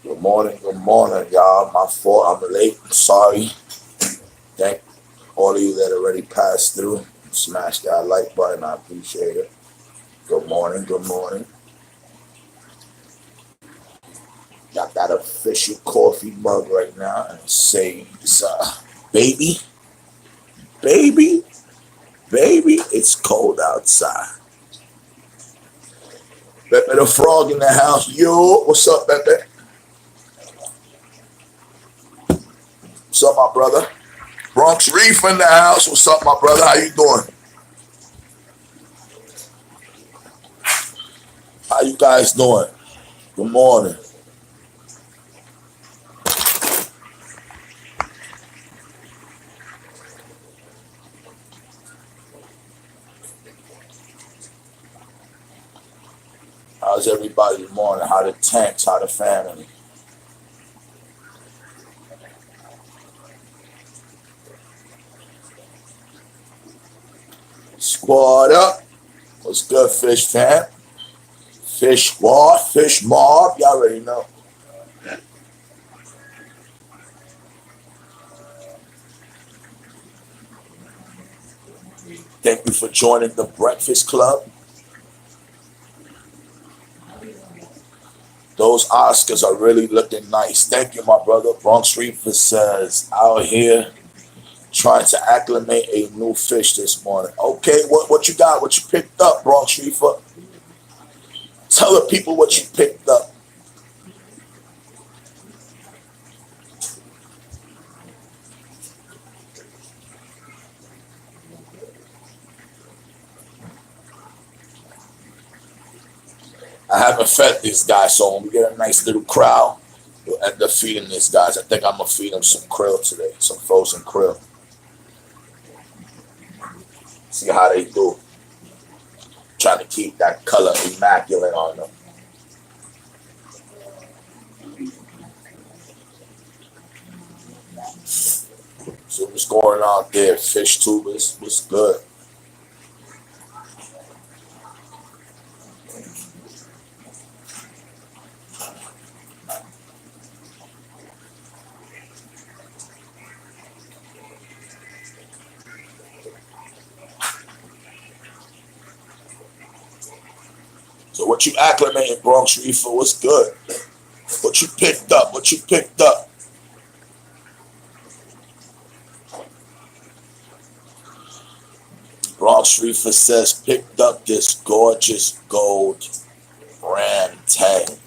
Good morning, y'all. My fault, I'm late. I'm sorry. Thank all of you that already passed through. Smash that like button. I appreciate it. Good morning. Good morning. Got that official coffee mug right now and it says, baby, baby, baby, it's cold outside. Pepe the Frog in the house. Yo, what's up, Pepe? What's up, my brother? Bronx Reef in the house. What's up, my brother? How you doing? How you guys doing? Good morning. How's everybody this morning? How the tanks? How the family? Squad up. What's good, Fish fam? Fish squad, fish mob. Y'all already know. Thank you for joining the Breakfast Club. Those Oscars are really looking nice. Thank you, my brother. Bronx Reaper says out here trying to acclimate a new fish this morning. Okay, what you got? What you picked up, Bronx Reaper? Tell the people what you picked up. I haven't fed these guys, so when we get a nice little crowd, we'll end up feeding these guys. I think I'm gonna feed them some krill today, some frozen krill. See how they do. Trying to keep that color immaculate on them. So what's going on there? Fish tubers, what's good? So what you acclimating, Bronx Reefer? What's good? What you picked up? What you picked up? Bronx Reefer says picked up this gorgeous gold ram tang.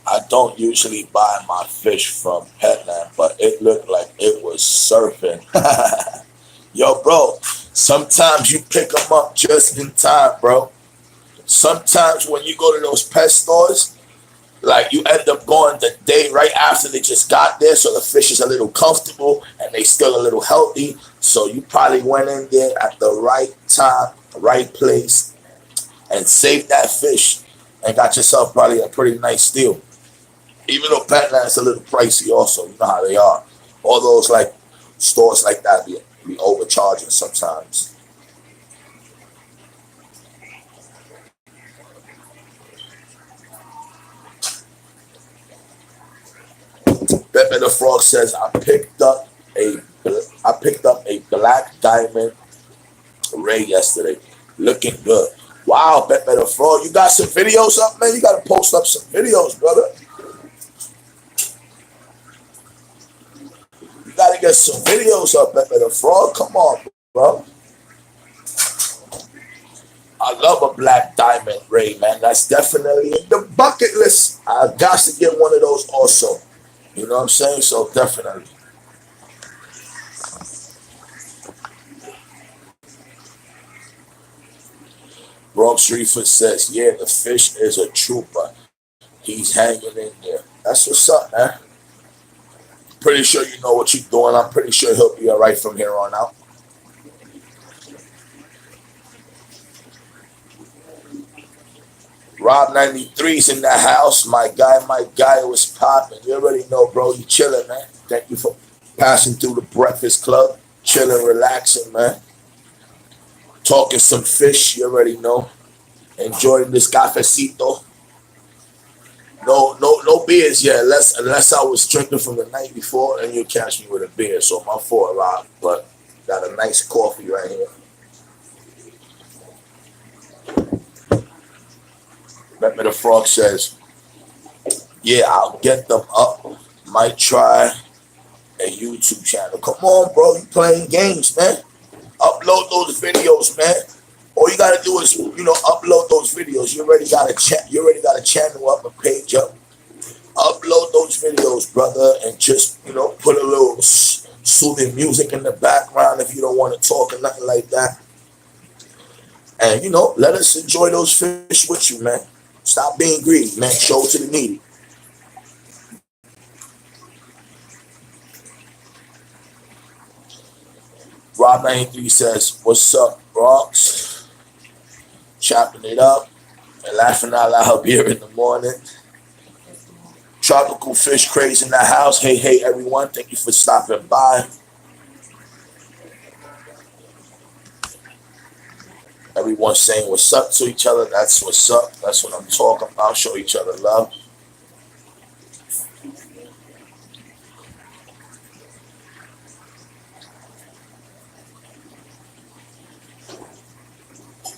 I don't usually buy my fish from Petland, but it looked like it was surfing. Yo, bro, sometimes you pick them up just in time, bro. Sometimes when you go to those pet stores, like you end up going the day right after they just got there, so the fish is a little comfortable and they still a little healthy. So you probably went in there at the right time, right place, and saved that fish and got yourself probably a pretty nice deal. Even though Petland's a little pricey, also you know how they are. All those like stores like that be overcharging sometimes. Pepe the Frog says I picked up a black diamond ray yesterday. Looking good. Wow, Pepe the Frog, you got some videos up, man. You gotta post up some videos, brother. You gotta get some videos up, Pepe the Frog. Come on, bro. I love a black diamond ray, man. That's definitely in the bucket list. I got to get one of those also. You know what I'm saying? So definitely. Bronx Reefer says, yeah, the fish is a trooper. He's hanging in there. That's what's up, man. Pretty sure you know what you're doing. I'm pretty sure he'll be all right from here on out. Rob 93's in the house. My guy was popping. You already know, bro. You chilling, man. Thank you for passing through the Breakfast Club. Chilling, relaxing, man. Talking some fish. You already know. Enjoying this cafecito. No beers yet, unless I was drinking from the night before, and you catch me with a beer. So my fault, Rob. But got a nice coffee right here. Remember the Frog says, "Yeah, I'll get them up. Might try a YouTube channel." Come on, bro. You playing games, man. Upload those videos, man. All you gotta do is, upload those videos. You already got a chat. You already got a channel up, a page up. Upload those videos, brother, and just, put a little soothing music in the background if you don't want to talk or nothing like that. And, let us enjoy those fish with you, man. Stop being greedy, man. Show it to the needy. Rob 93 says, "What's up, Bronx? Chopping it up and laughing out loud here in the morning. Tropical Fish Craze in the house. Hey, everyone. Thank you for stopping by. Everyone saying what's up to each other. That's what's up. That's what I'm talking about. Show each other love."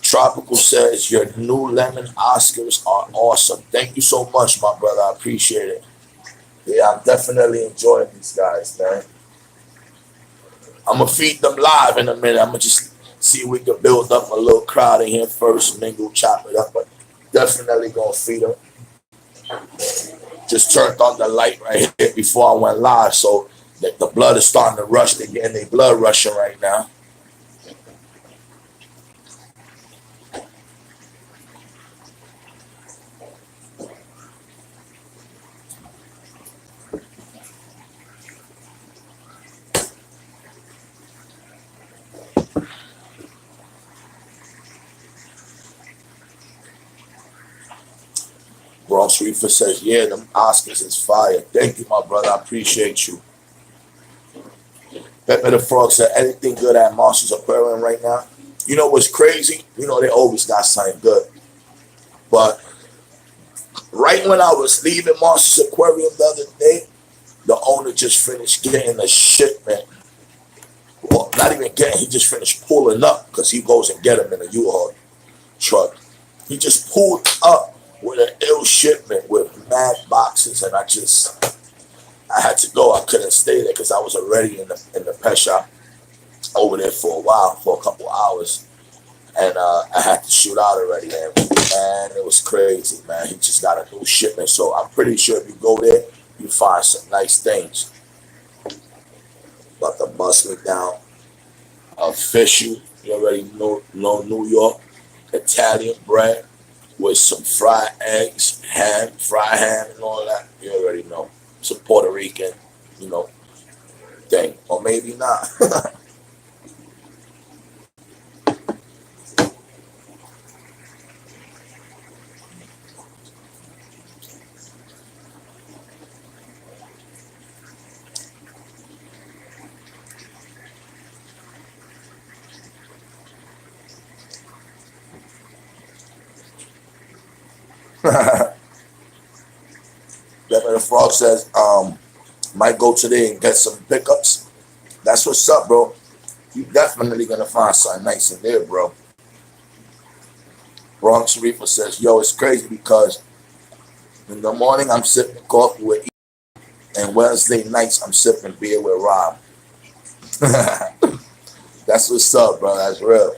Tropical says, "Your new lemon Oscars are awesome." Thank you so much, my brother. I appreciate it. Yeah, I'm definitely enjoying these guys, man. I'm going to feed them live in a minute. I'm going to just see if we can build up a little crowd in here first and then go chop it up. But definitely going to feed them. Just turned on the light right here before I went live. So the blood is starting to rush. They're getting their blood rushing right now. Bronx Reefer says, "Yeah, them Oscars is fire." Thank you, my brother. I appreciate you. Pepe the Frog said, "Anything good at Marshall's Aquarium right now?" You know what's crazy? They always got something good. But right when I was leaving Marshall's Aquarium the other day, the owner just finished getting a shipment. Well, not even getting, he just finished pulling up because he goes and get them in a U-Haul truck. He just pulled up with an ill shipment with mad boxes, and I had to go. I couldn't stay there because I was already in the pet shop over there for a while, for a couple hours, and I had to shoot out already. And man, it was crazy, man. He just got a new shipment, so I'm pretty sure if you go there, you find some nice things. About to bust me down a fish you already know New York Italian bread with some fried eggs, fried ham, and all that. You already know. Some Puerto Rican, thing. Or maybe not. Pepper the Frog says, might go today and get some pickups. That's what's up, bro. You definitely gonna find something nice in there, bro. Bronx Reaper says, "Yo, it's crazy because in the morning I'm sipping coffee with E, and Wednesday nights I'm sipping beer with Rob." That's what's up, bro. That's real.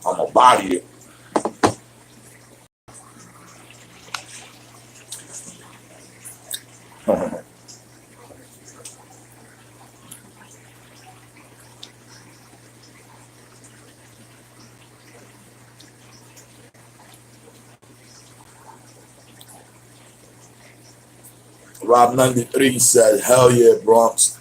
I'm gonna body it. Rob 93 said, "Hell yeah, Bronx."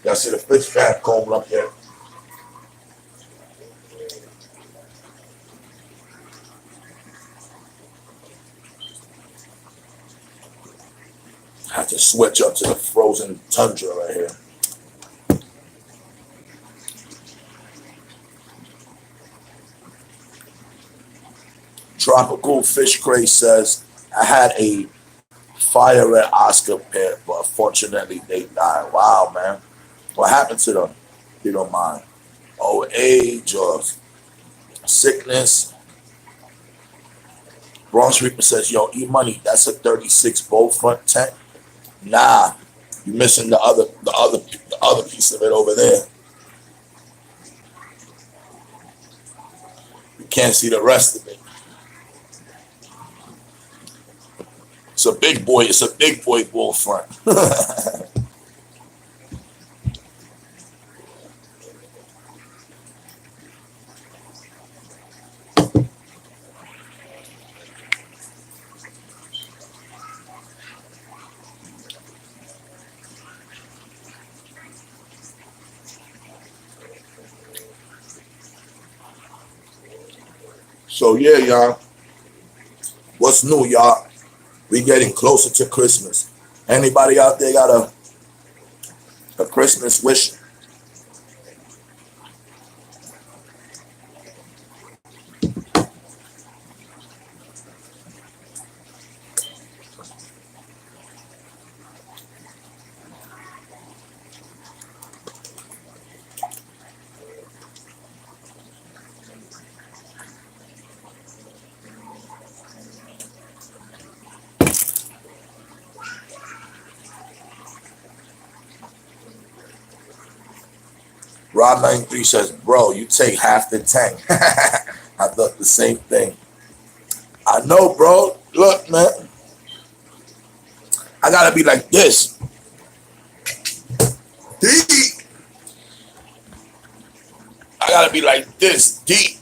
Y'all see the fish fam combing up there? I had to switch up to the frozen tundra right here. Tropical Fish Craze says, I had a fire red Oscar pair, but unfortunately they died. Wow, man. What happened to them? If you don't mind. Old age or sickness. Bronze Reaper says, yo, E-Money, that's a 36 bolt front tank. Nah, you missing the other piece of it over there. You can't see the rest of it. It's a big boy bull front. So yeah, y'all. What's new, y'all? We getting closer to Christmas. Anybody out there got a Christmas wish? Rob 93 says, bro, you take half the tank. I thought the same thing. I know, bro. Look, man. I gotta be like this. Deep. I gotta be like this, deep.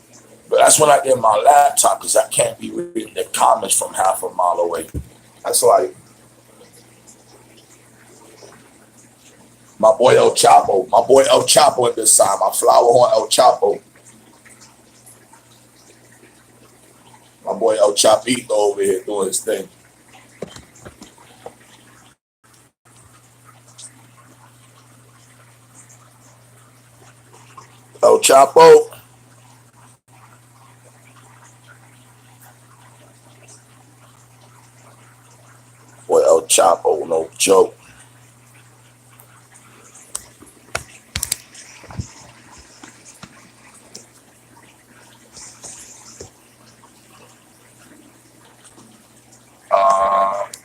But that's when I get my laptop, because I can't be reading the comments from half a mile away. That's why my boy El Chapo at this time, my flower horn El Chapo. My boy El Chapito over here doing his thing. El Chapo. Boy El Chapo, no joke.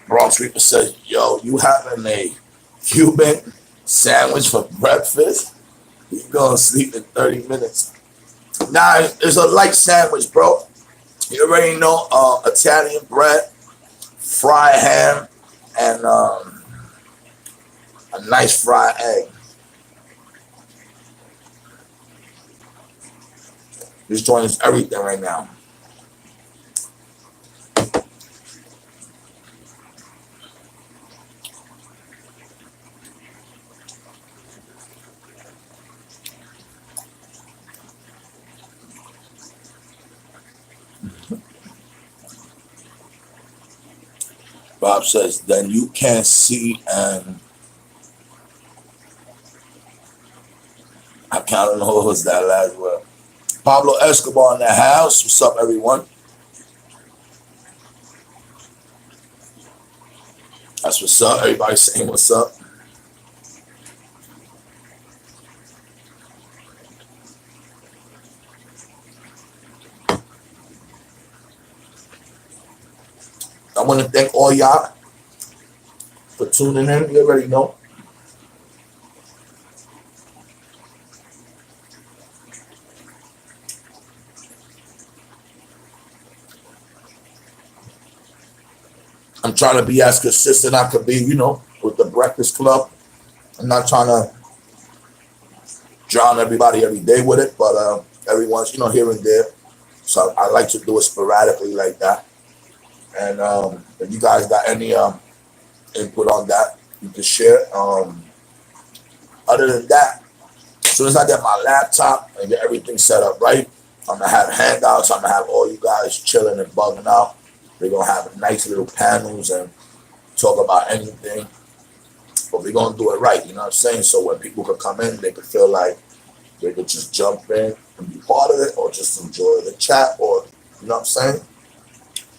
Bronx Reaper says, yo, you having a Cuban sandwich for breakfast? You gonna sleep in 30 minutes. Nah, it's a light sandwich, bro. You already know, Italian bread, fried ham, and a nice fried egg. This joint is everything right now. Bob says, then you can't see, and I kind of know what was that last word. Pablo Escobar in the house. What's up, everyone? That's what's up. Everybody saying what's up. I want to thank all y'all for tuning in. You already know. I'm trying to be as consistent I could be, you know, with the Breakfast Club. I'm not trying to drown everybody every day with it, but every once, you know, here and there. So I like to do it sporadically like that. And if you guys got any input on that, you can share. Other than that, as soon as I get my laptop and get everything set up right, I'm gonna have handouts. I'm gonna have all you guys chilling and bugging out. We're gonna have nice little panels and talk about anything, but we're gonna do it right. You know what I'm saying? So when people could come in, they could feel like they could just jump in and be part of it, or just enjoy the chat, or you know what I'm saying?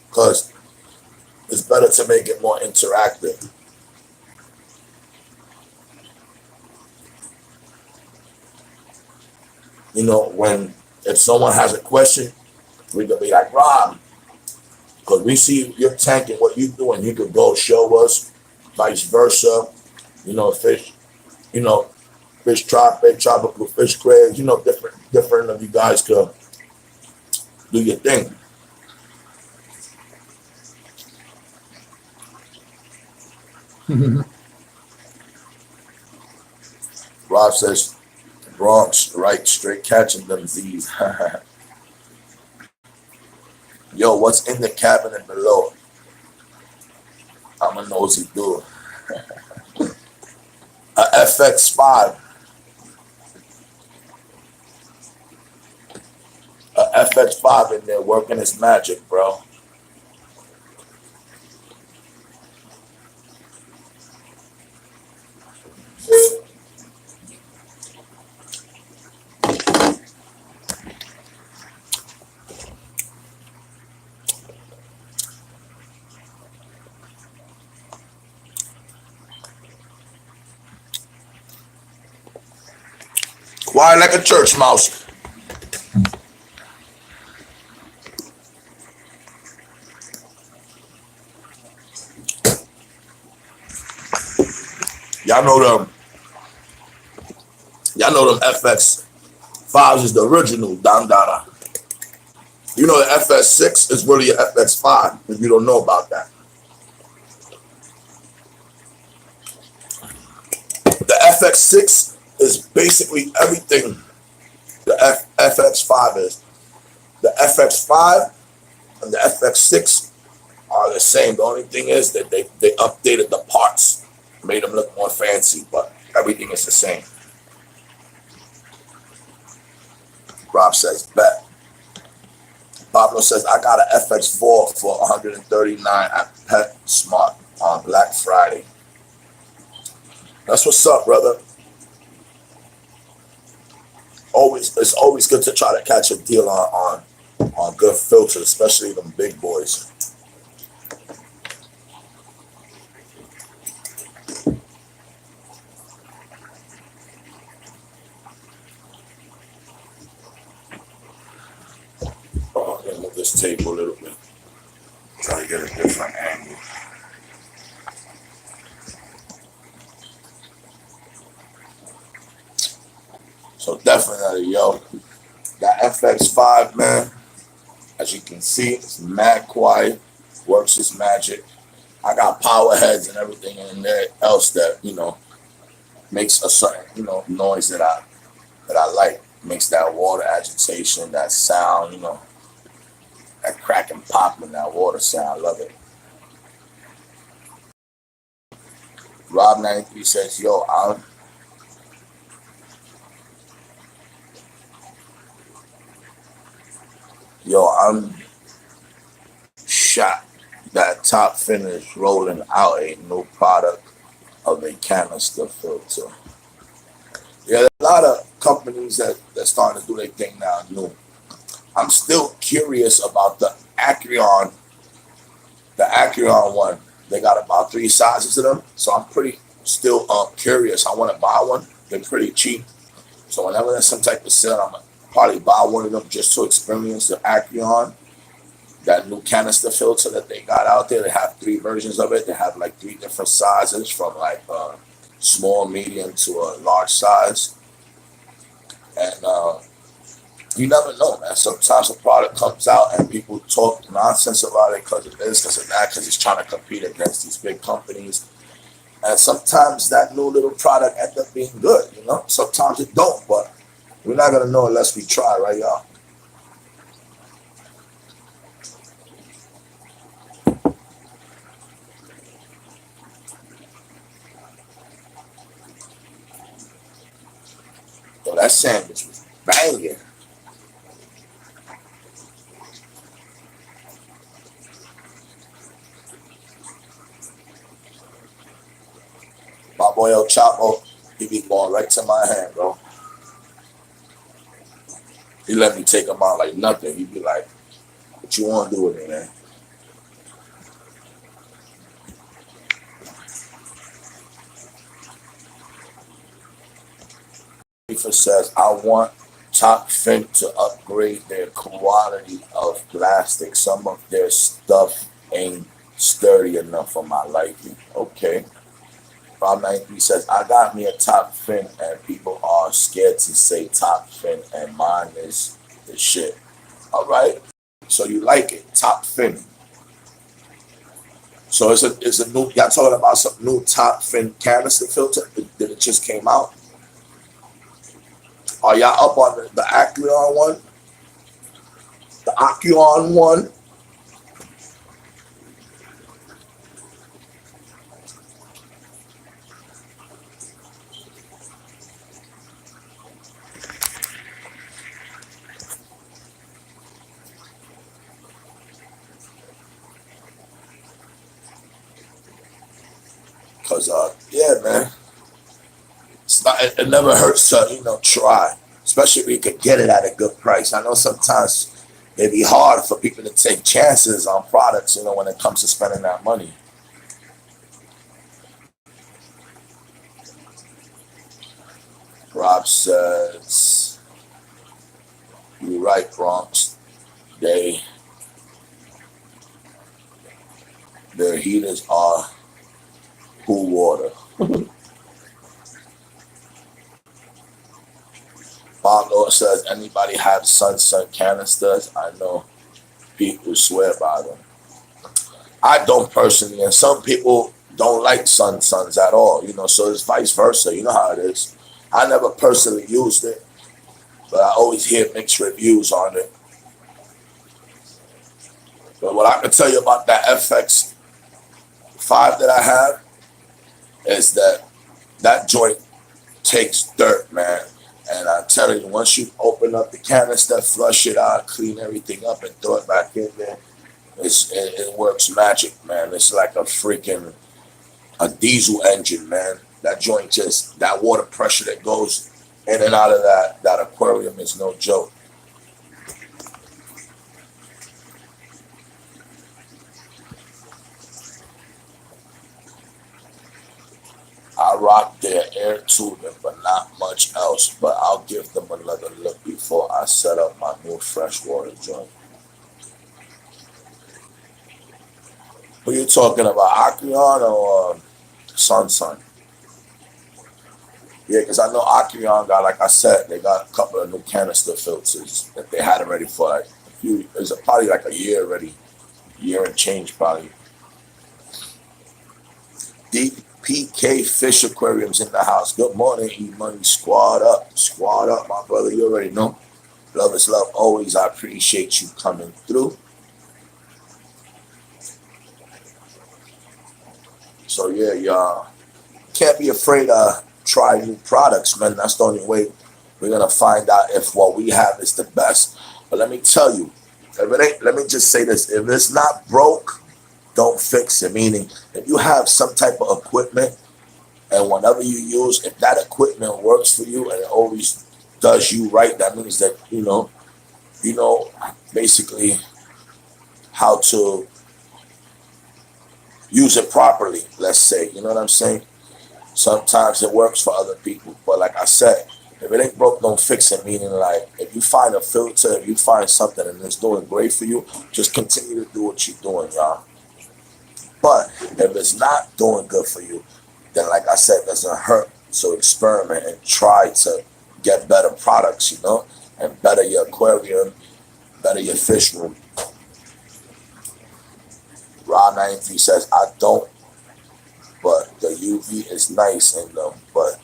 Because it's better to make it more interactive. You know, when if someone has a question, we could be like, Rob, because we see your tank and what you do, and you could go show us, vice versa. You know, fish, you know, fish tropic, tropical fish craze, you know, different of you guys could do your thing. Rob says, Bronx, right, straight catching them Z's. Yo, what's in the cabinet below? I'm a nosy dude. A FX5, a FX5 in there working its magic, bro. Quiet like a church mouse. Y'all know them. Y'all know them FX5s is the original Dandara. You know the FS6 is really an FX5 if you don't know about that. The FX6 is basically everything the FX5 is. The FX5 and the FX6 are the same. The only thing is that they updated the parts, made them look more fancy, but everything is the same. Rob says, bet. Pablo says, I got an FX4 for 139 at PetSmart on Black Friday. That's what's up, brother. It's always good to try to catch a deal on good filters, especially them big boys. Oh, I'm gonna move this table a little bit. Try to get a different angle. So definitely, yo, that FX5, man, as you can see, it's mad quiet, works its magic. I got power heads and everything in there else that, you know, makes a certain, you know, noise that I like. Makes that water agitation, that sound, you know, that crack and pop in that water sound. I love it. Rob 93 says, I'm shot that top finish rolling out a new product of a canister filter. Yeah, there's a lot of companies that starting to do their thing now new. I'm still curious about the Acreon one. They got about 3 sizes of them, so I'm pretty still curious. I want to buy one. They're pretty cheap, so whenever there's some type of sale, I'm gonna probably buy one of them just to experience the Acreon, that new canister filter that they got out there. They have 3 versions of it. They have like 3 different sizes, from like small, medium to a large size, and you never know, man. Sometimes a product comes out and people talk nonsense about it because of this, because of that, because it's trying to compete against these big companies. And sometimes that new little product ends up being good, you know? Sometimes it don't, but we're not going to know unless we try, right, y'all? that sandwich was banging. My boy El Chapo, he be going right to my hand, bro. He let me take him out like nothing. He be like, what you want to do with it, man? FIFA says, I want Top Fin to upgrade their quality of plastic. Some of their stuff ain't sturdy enough for my liking. Okay. Rob 93 says, I got me a Top Fin and people are scared to say Top Fin and mine is the shit. All right. So you like it, Top Fin. So it's a new, y'all talking about some new Top Fin canister filter that it just came out? Are y'all up on the Acuon one? The Acuon one? Cause yeah, man, it's not, it never hurts to try, especially if you can get it at a good price. I know sometimes it'd be hard for people to take chances on products, when it comes to spending that money. Rob says, you're right, Bronx. Their heaters are cool water. Bob Lord says, anybody have Sun canisters? I know people swear by them. I don't personally, and some people don't like Suns at all, so it's vice versa. You know how it is. I never personally used it, but I always hear mixed reviews on it. But what I can tell you about that FX5 that I have is that joint takes dirt, man. And I'm telling you, once you open up the canister, flush it out, clean everything up, and throw it back in there, it works magic, man. It's like a diesel engine, man. That joint that water pressure that goes in and out of that aquarium is no joke. I rock their air tubing, but not much else. But I'll give them another look before I set up my new freshwater joint. Who you talking about, Acrion or Sun? Yeah, because I know Acrion got, like I said, they got a couple of new canister filters that they had already for like a few. It's probably like a year already, year and change probably. DPK Fish Aquariums in the house. Good morning, E-Money. Squad up, my brother. You already know. Love is love always. I appreciate you coming through. So yeah, y'all can't be afraid to try new products, man. That's the only way we're gonna find out if what we have is the best. But let me tell you, if it ain't, let me just say this: if it's not broke, don't fix it. Meaning, if you have some type of equipment and whenever you use, if that equipment works for you and it always does you right, that means that you know basically how to use it properly. Let's say, you know what I'm saying. Sometimes it works for other people, but like I said, if it ain't broke, don't fix it. Meaning, like, if you find a filter, if you find something and it's doing great for you, just continue to do what you're doing, y'all. But if it's not doing good for you, then like I said, it doesn't hurt. So experiment and try to get better products, and better your aquarium, better your fish room. Rob 93 says, I don't, but the UV is nice in them, but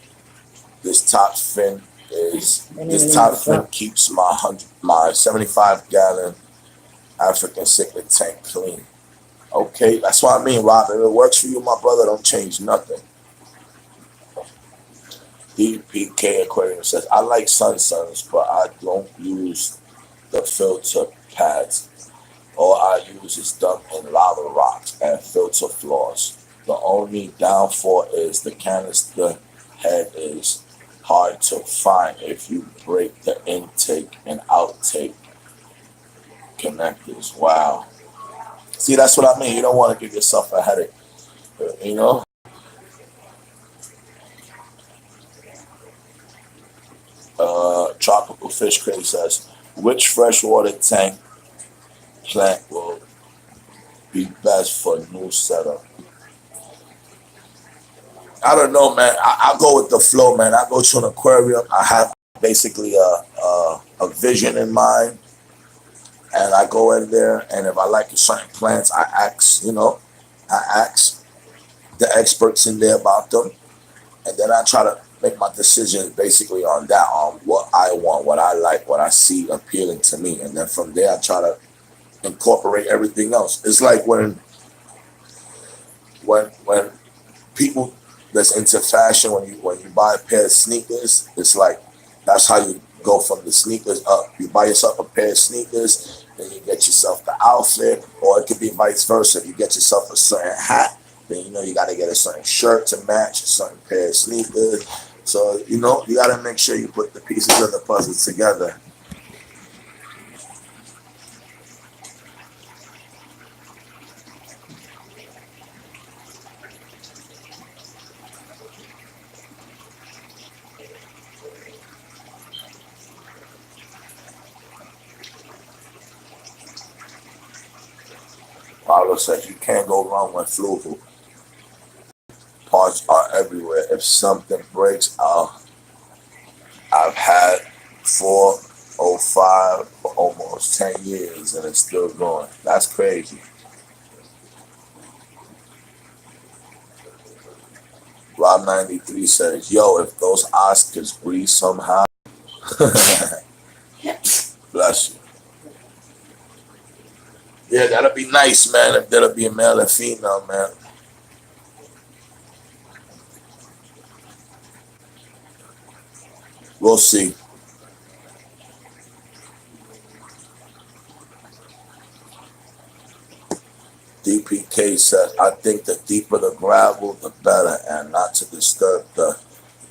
this top fin keeps my 75-gallon African cichlid tank clean. Okay, that's what I mean, Rob. If it works for you, my brother, don't change nothing. DPK Aquarium says, I like Suns, but I don't use the filter pads. All I use is dump in lava rocks and filter floors. The only downfall is the canister head is hard to find if you break the intake and outtake connectors. Wow. See, that's what I mean. You don't want to give yourself a headache. You know? Tropical Fish Crate says, which freshwater tank plant will be best for new setup? I don't know, man. I go with the flow, man. I go to an aquarium. I have basically a vision in mind, and I go in there. And if I like certain plants, I ask the experts in there about them, and then I try to make my decisions basically on that, on what I want, what I like, what I see appealing to me, and then from there I try to incorporate everything else. It's like when people that's into fashion, when you buy a pair of sneakers, it's like that's how you go from the sneakers up. You buy yourself a pair of sneakers, then you get yourself the outfit, or it could be vice versa. If you get yourself a certain hat, then you got to get a certain shirt to match a certain pair of sneakers. So you got to make sure you put the pieces of the puzzle together. Paulo says you can't go wrong with fluval. Parts are everywhere. If something breaks, I've had 405 for almost 10 years and it's still going. That's crazy. Rob 93 says, yo, if those Oscars breathe somehow, bless you. Yeah, that'll be nice, man, if that'll be a male and female, man. We'll see. DPK says, I think the deeper the gravel, the better, and not to disturb the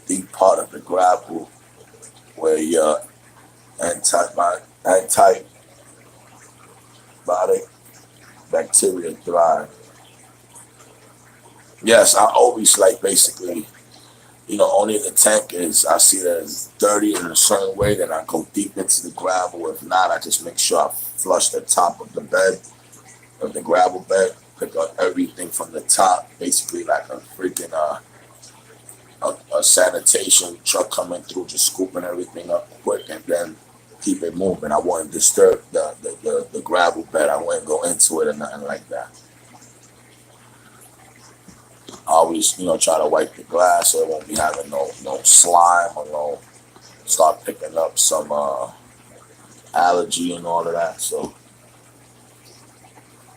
deep part of the gravel where your antibiotic bacteria thrive. Yes, I always like basically, only the tank is, I see that it's dirty in a certain way, then I go deep into the gravel. If not, I just make sure I flush the top of the bed, of the gravel bed, pick up everything from the top, basically like a freaking a sanitation truck coming through, just scooping everything up quick and then keep it moving. I wouldn't disturb the gravel bed. I wouldn't go into it or nothing like that. I always, try to wipe the glass so it won't be having no slime or no start picking up some allergy and all of that. So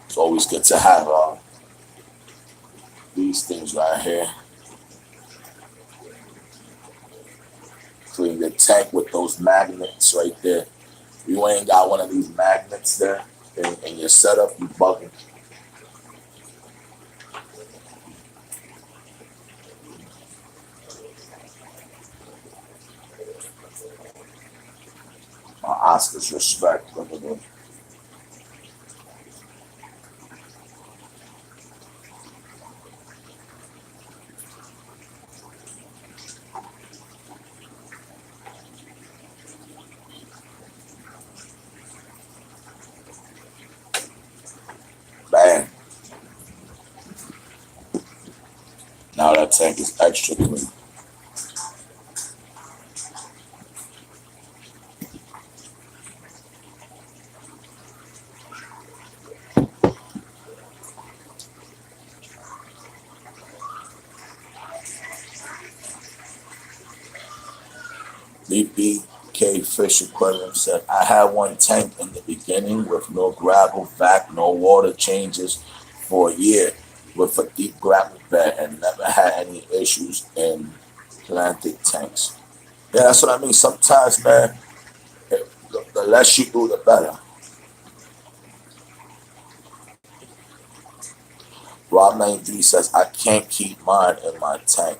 it's always good to have these things right here. Clean the tank with those magnets right there. If you ain't got one of these magnets there in your setup, you bugging. My Oscars respect. Look at them. Man. Now that tank is extra clean. DPK Fish Aquarium said, I had one tank in the beginning with no gravel, vac, no water changes for a year with a deep gravel bed and never had any issues in Atlantic tanks. Yeah, that's what I mean. Sometimes, man, the less you do, the better. Rob 93 says, I can't keep mine in my tank.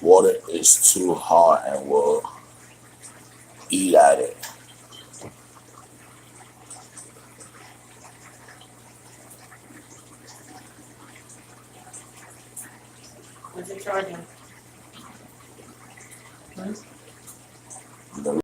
Water is too hard and will eat at it. What's it charging? The-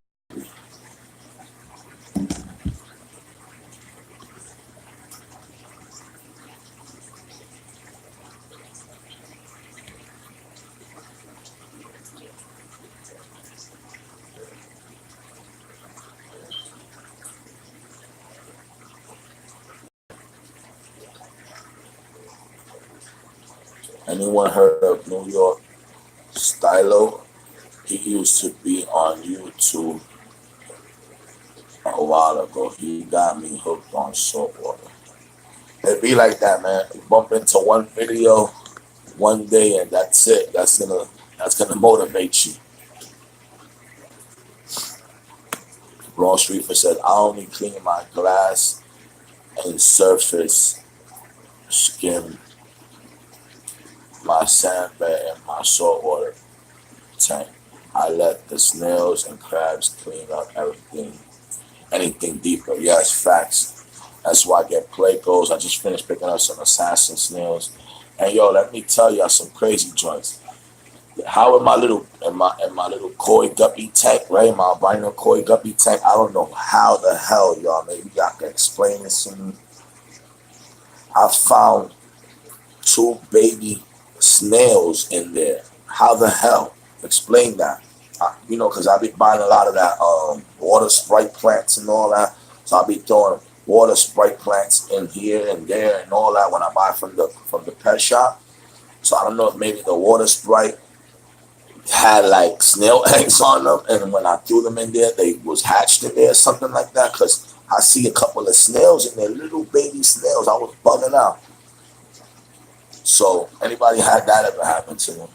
Anyone heard of New York Stylo? He used to be on YouTube a while ago. He got me hooked on saltwater. It be like that, man. You bump into one video one day and that's it. That's gonna motivate you. Raw Street said, I only clean my glass and surface skim, my sandbag and my saltwater tank. I let the snails and crabs clean up anything deeper. Yes, facts. That's why I get play goals. I just finished picking up some assassin snails. And yo, let me tell y'all some crazy joints. How in my little koi guppy tank, right? My albino koi guppy tank. I don't know how the hell, y'all. Maybe y'all can explain this to me. I found 2 baby snails in there. How the hell? Explain that. Because I be buying a lot of that water sprite plants and all that. So I be throwing water sprite plants in here and there and all that when I buy from the pet shop. So I don't know if maybe the water sprite had like snail eggs on them, and when I threw them in there, they was hatched in there, something like that. Because I see a couple of snails in there, little baby snails. I was bugging out. So anybody had that ever happen to them?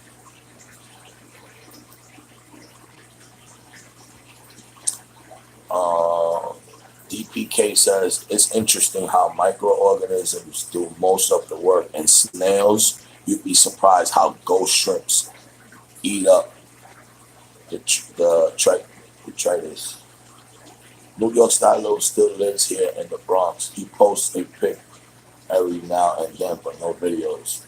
DPK says it's interesting how microorganisms do most of the work, and snails, you'd be surprised how ghost shrimps eat up the detritus. New York Stylo still lives here in the Bronx. He posts a pic every now and then, but no videos.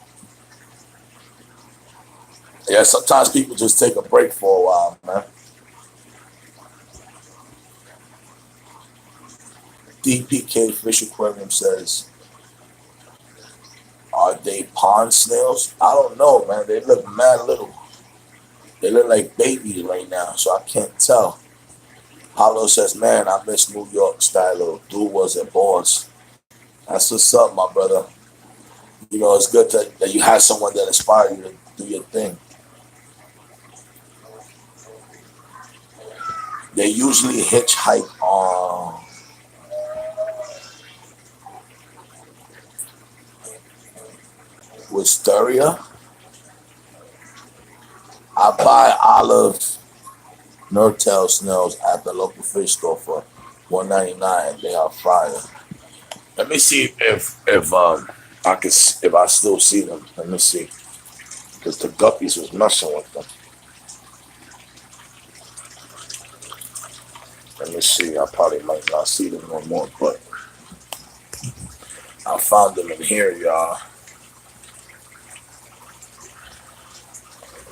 Yeah, sometimes people just take a break for a while, man. DPK Fish Aquarium says, are they pond snails? I don't know, man. They look mad little. They look like babies right now, so I can't tell. Paulo says, man, I miss New York Stylo. Dude was a boss. That's what's up, my brother. It's good that you have someone that inspires you to do your thing. They usually hitchhike on Wisteria. I buy olive Nortel snails at the local fish store for $1.99, and they are fire. Let me see if I still see them. Let me see, because the guppies was messing with them. Let me see. I probably might not see them no more, but I found them in here, y'all.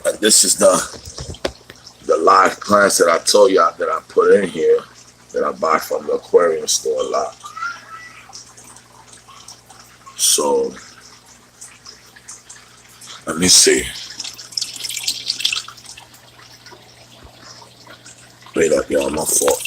And this is the live plants that I told y'all that I put in here that I buy from the aquarium store a lot. So let me see. Wait up, y'all, my fault.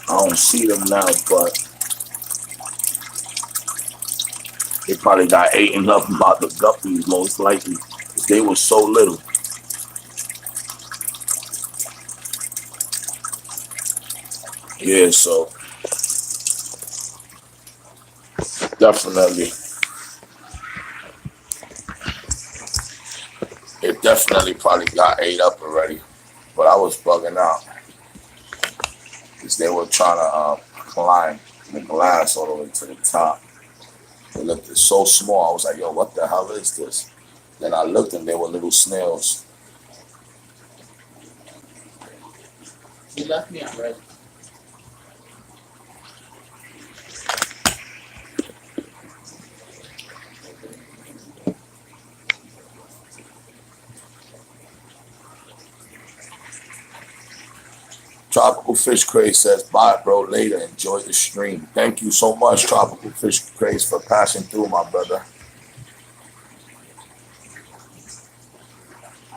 I don't see them now, but they probably got eaten up about the guppies, most likely. They were so little. Yeah, so definitely, it definitely probably got ate up already. But I was bugging out because they were trying to climb the glass all the way to the top. It looked so small. I was like, yo, what the hell is this? Then I looked and they were little snails. You left me on red. Tropical Fish Craze says, bye, bro, later. Enjoy the stream. Thank you so much, Tropical Fish Craze, for passing through, my brother.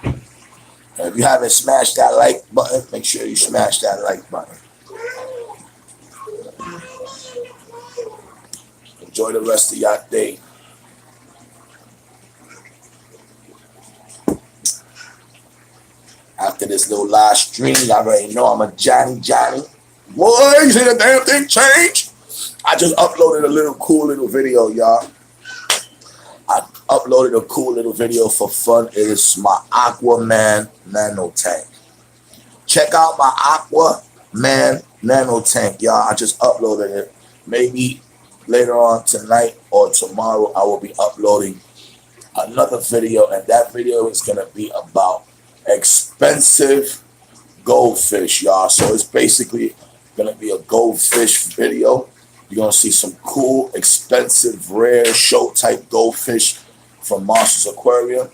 And if you haven't smashed that like button, make sure you smash that like button. Enjoy the rest of your day. After this little live stream, I already know I'm a Johnny. Boy, you see the damn thing change? I just uploaded a little cool little video, y'all. I uploaded a cool little video for fun. It is my Aquaman nano tank. Check out my Aquaman nano tank, y'all. I just uploaded it. Maybe later on tonight or tomorrow, I will be uploading another video, and that video is gonna be about expensive goldfish, y'all. So it's basically gonna be a goldfish video. You're gonna see some cool, expensive, rare show type goldfish from Marshall's Aquarium.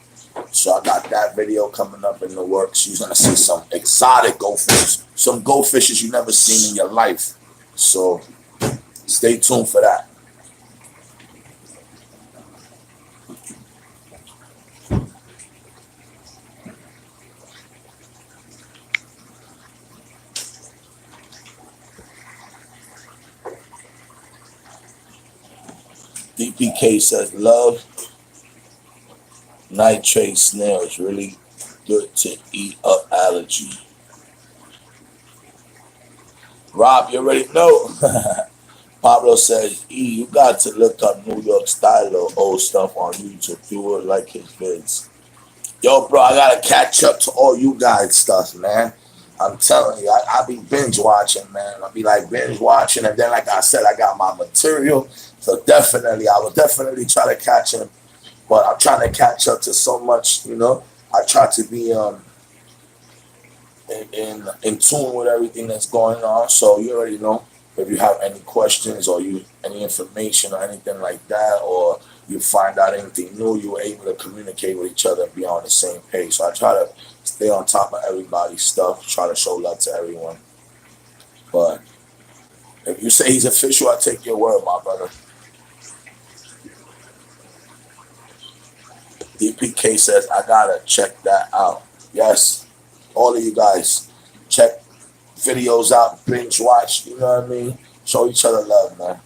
So I got that video coming up in the works. You're gonna see some exotic goldfish, some goldfishes you never seen in your life. So stay tuned for that. DPK says, love nitrate snails, really good to eat up allergy. Rob, you already know. Pablo says, E, you got to look up New York style or old stuff on YouTube. You would like his vids. Yo, bro, I gotta catch up to all you guys stuff, man. I'm telling you, I be binge watching, man. I be like binge watching, and then like I said, I got my material. So definitely, I will definitely try to catch him. But I'm trying to catch up to so much, you know. I try to be in tune with everything that's going on. So you already know, if you have any questions or any information or anything like that, or you find out anything new, you were able to communicate with each other and be on the same page. So I try to stay on top of everybody's stuff, try to show love to everyone. But if you say he's official, I take your word, my brother. DPK says, I gotta check that out. Yes, all of you guys, check videos out, binge watch, you know what I mean? Show each other love, man.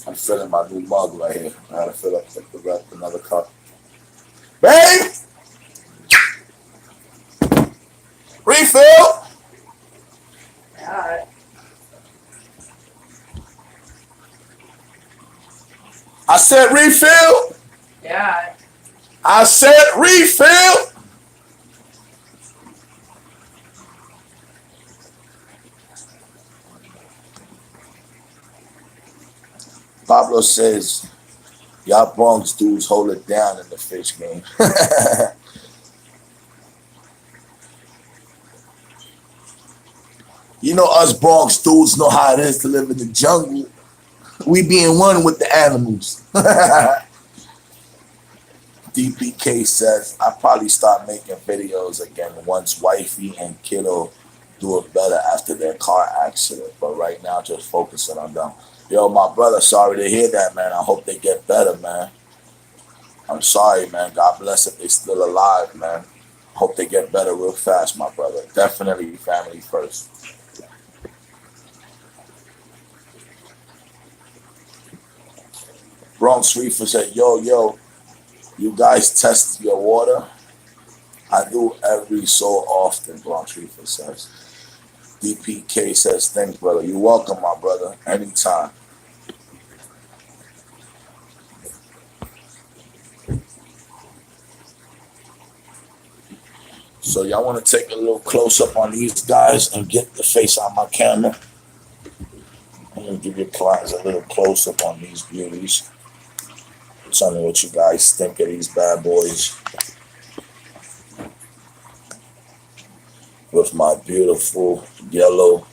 I'm filling my new mug right here. I gotta fill up the rest, another cup. Babe! Refill! Alright. I said refill! Yeah. I said refill! Pablo says, y'all Bronx dudes hold it down in the fish game. You know us Bronx dudes know how it is to live in the jungle. We being one with the animals. DPK says, I probably start making videos again once wifey and kiddo do it better after their car accident. But right now, just focusing on them. Yo, my brother, sorry to hear that, man. I hope they get better, man. I'm sorry, man. God bless if they're still alive, man. Hope they get better real fast, my brother. Definitely family first. Bronx Reefer said, yo, you guys test your water? I do every so often, Bronx Reefer says. DPK says, thanks, brother. You're welcome, my brother. Anytime. So y'all want to take a little close up on these guys and get the face on my camera? I'm going to give you guys a little close up on these beauties. Tell me what you guys think of these bad boys. With my beautiful yellow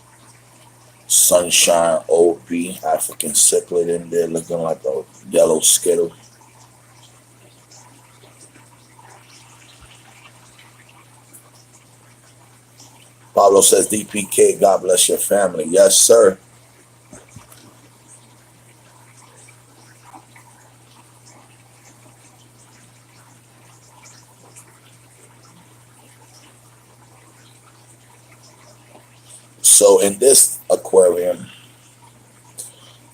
Sunshine OB African ciplet in there looking like a yellow Skittle. Pablo says, DPK, God bless your family. Yes, sir. So in this aquarium,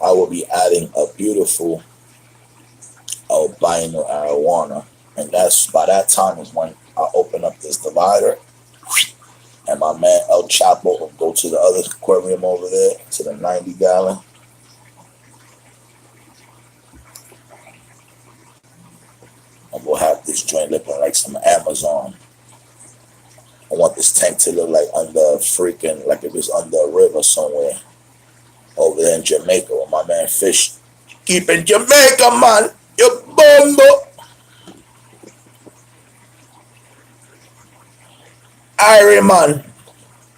I will be adding a beautiful albino arowana. And that's by that time is when I open up this divider and my man El Chapo will go to the other aquarium over there, to the 90 gallon. And we'll have this joint looking like some Amazon. I want this tank to look like under freaking, like if it's under a river somewhere over there in Jamaica with my man Fish. Keeping Jamaica, man. You bumbo. Irie, man.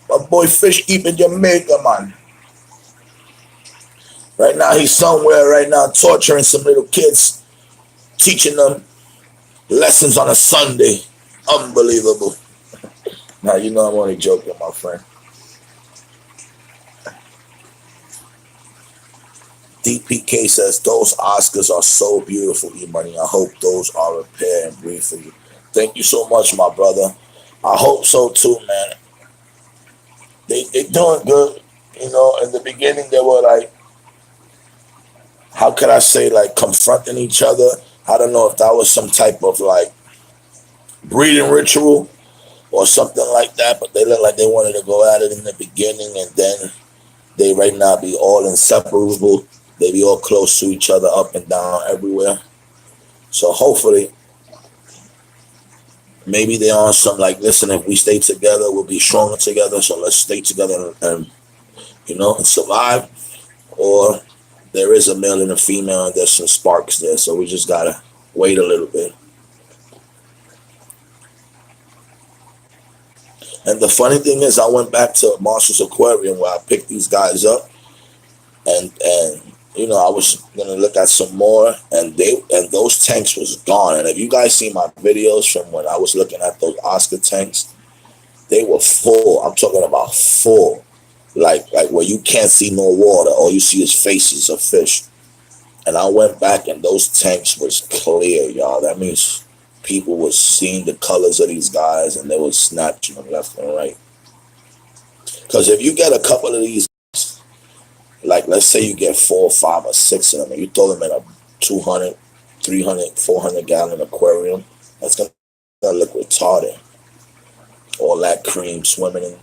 My boy Fish keeping Jamaica, man. Right now, he's somewhere right now torturing some little kids, teaching them lessons on a Sunday. Unbelievable. Now, you know I'm only joking, my friend. DPK says, those Oscars are so beautiful, E-Money. I hope those are repair and breathe for you. Thank you so much, my brother. I hope so too, man. They doing good. You know, in the beginning, they were like, how could I say, like confronting each other. I don't know if that was some type of like breeding ritual or something like that, but they looked like they wanted to go at it in the beginning, and then they right now be all inseparable. They be all close to each other, up and down, everywhere. So hopefully, maybe they're on some like, listen, if we stay together, we'll be stronger together. So let's stay together and you know, and survive. Or there is a male and a female, and there's some sparks there. So we just gotta wait a little bit. And the funny thing is, I went back to Marshall's Aquarium where I picked these guys up, and you know, I was gonna look at some more, and those tanks was gone. And if you guys see my videos from when I was looking at those Oscar tanks, they were full. I'm talking about full, like where you can't see no water. All you see is faces of fish. And I went back, and those tanks was clear, y'all. That means people was seeing the colors of these guys, and they was snatching them left and right. Because if you get a couple of these, like let's say you get 4, 5, or 6 of them, and you throw them in a 200, 300, 400 gallon aquarium, that's gonna look retarded. All that cream swimming in.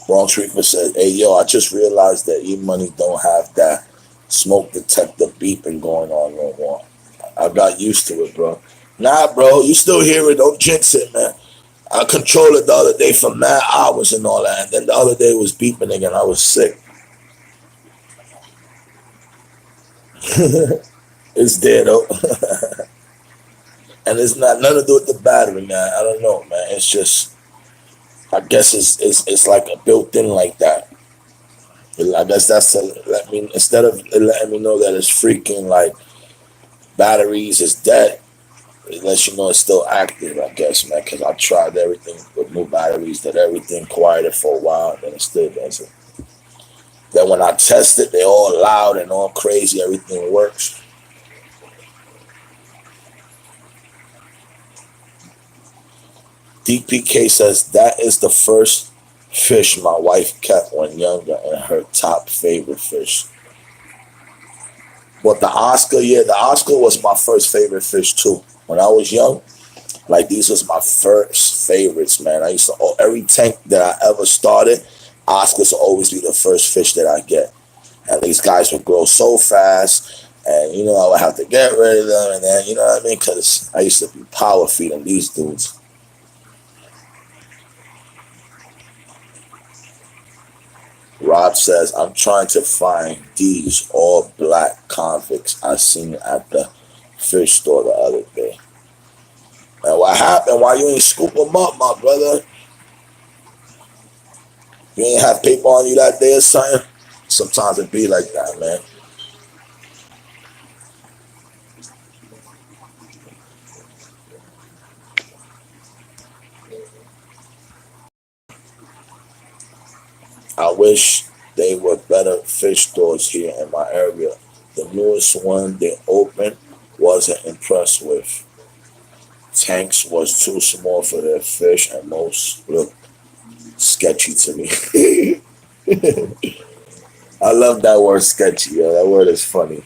Bronx Reaper said, hey, yo, I just realized that E-Money don't have that smoke detector beeping going on no more. I got used to it, bro. Nah, bro, you still hear it. Don't jinx it, man. I controlled it the other day for mad hours and all that. And then the other day it was beeping again. I was sick. It's there, though. And it's not nothing to do with the battery, man. I don't know, man. It's just, I guess it's like a built-in like that. I guess that's to let me, instead of letting me know that it's freaking like batteries is dead, it lets you know it's still active, I guess, man, because I tried everything with new batteries, did everything quieted for a while, and then it still doesn't. Then when I test it, they're all loud and all crazy, everything works. DPK says that is the first fish my wife kept when younger and her top favorite fish. But the Oscar, yeah, the Oscar was my first favorite fish too. When I was young, like these was my first favorites, man. I used to, every tank that I ever started, Oscars will always be the first fish that I get. And these guys would grow so fast, and you know I would have to get rid of them, and then you know what I mean, because I used to be power feeding these dudes. Rob says, I'm trying to find these all black convicts I seen at the fish store the other day. And what happened? Why you ain't scoop them up, my brother? You ain't have paper on you that day or something? Sometimes it be like that, man. I wish they were better fish stores here in my area. The newest one they opened wasn't impressed with. Tanks was too small for their fish and most looked sketchy to me. I love that word sketchy, yo. That word is funny.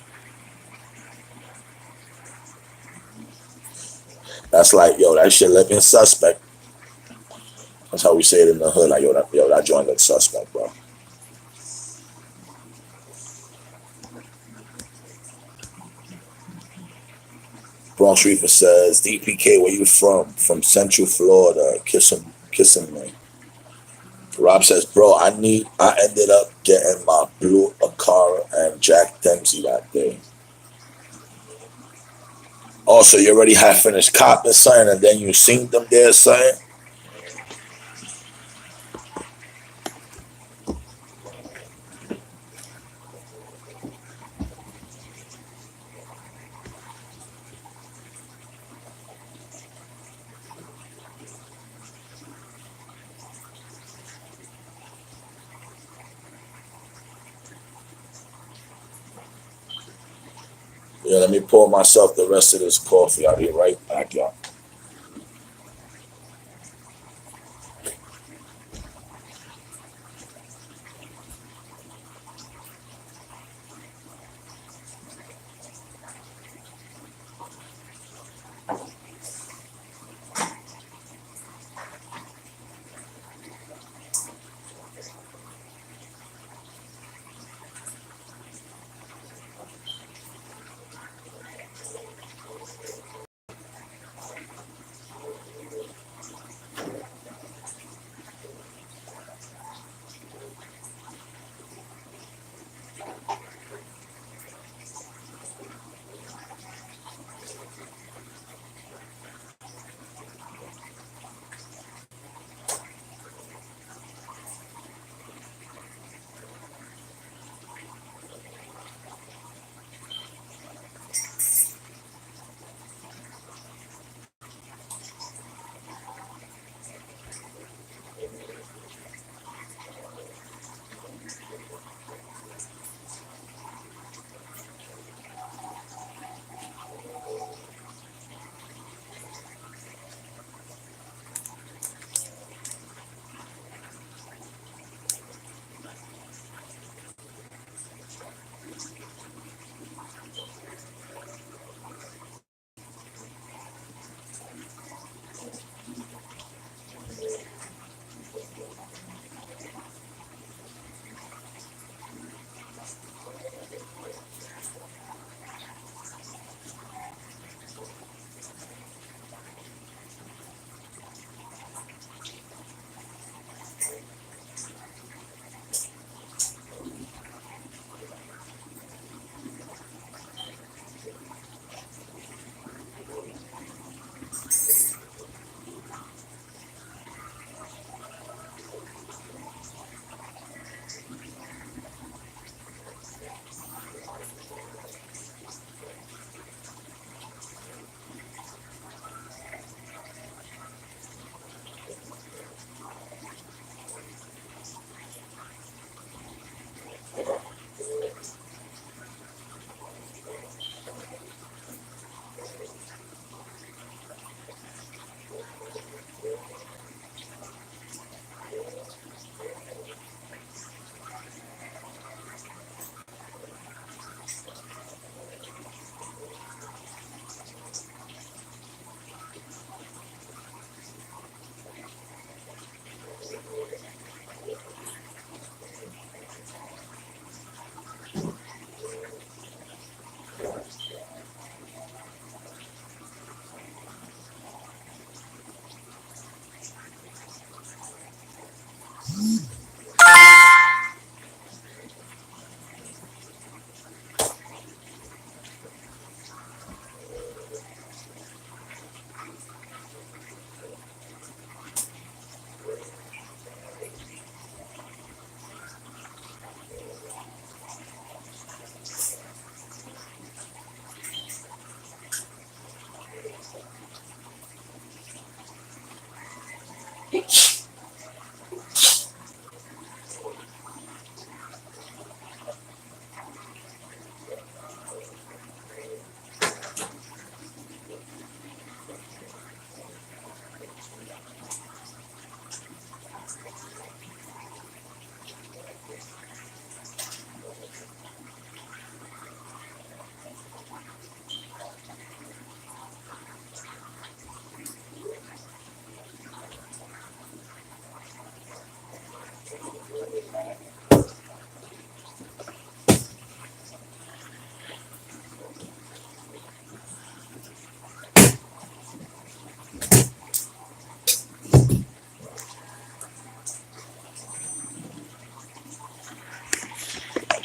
That's like, yo, that shit looking suspect. That's how we say it in the hood. Like, that joint looks suspect, bro. Bronx Reaper says, DPK, where you from? From Central Florida. Kissing me. Rob says, bro, I ended up getting my blue Acara and Jack Dempsey that day. Oh, so you already had finished copping something and then you seen them there saying? Yeah, let me pour myself the rest of this coffee. I'll be right back, y'all.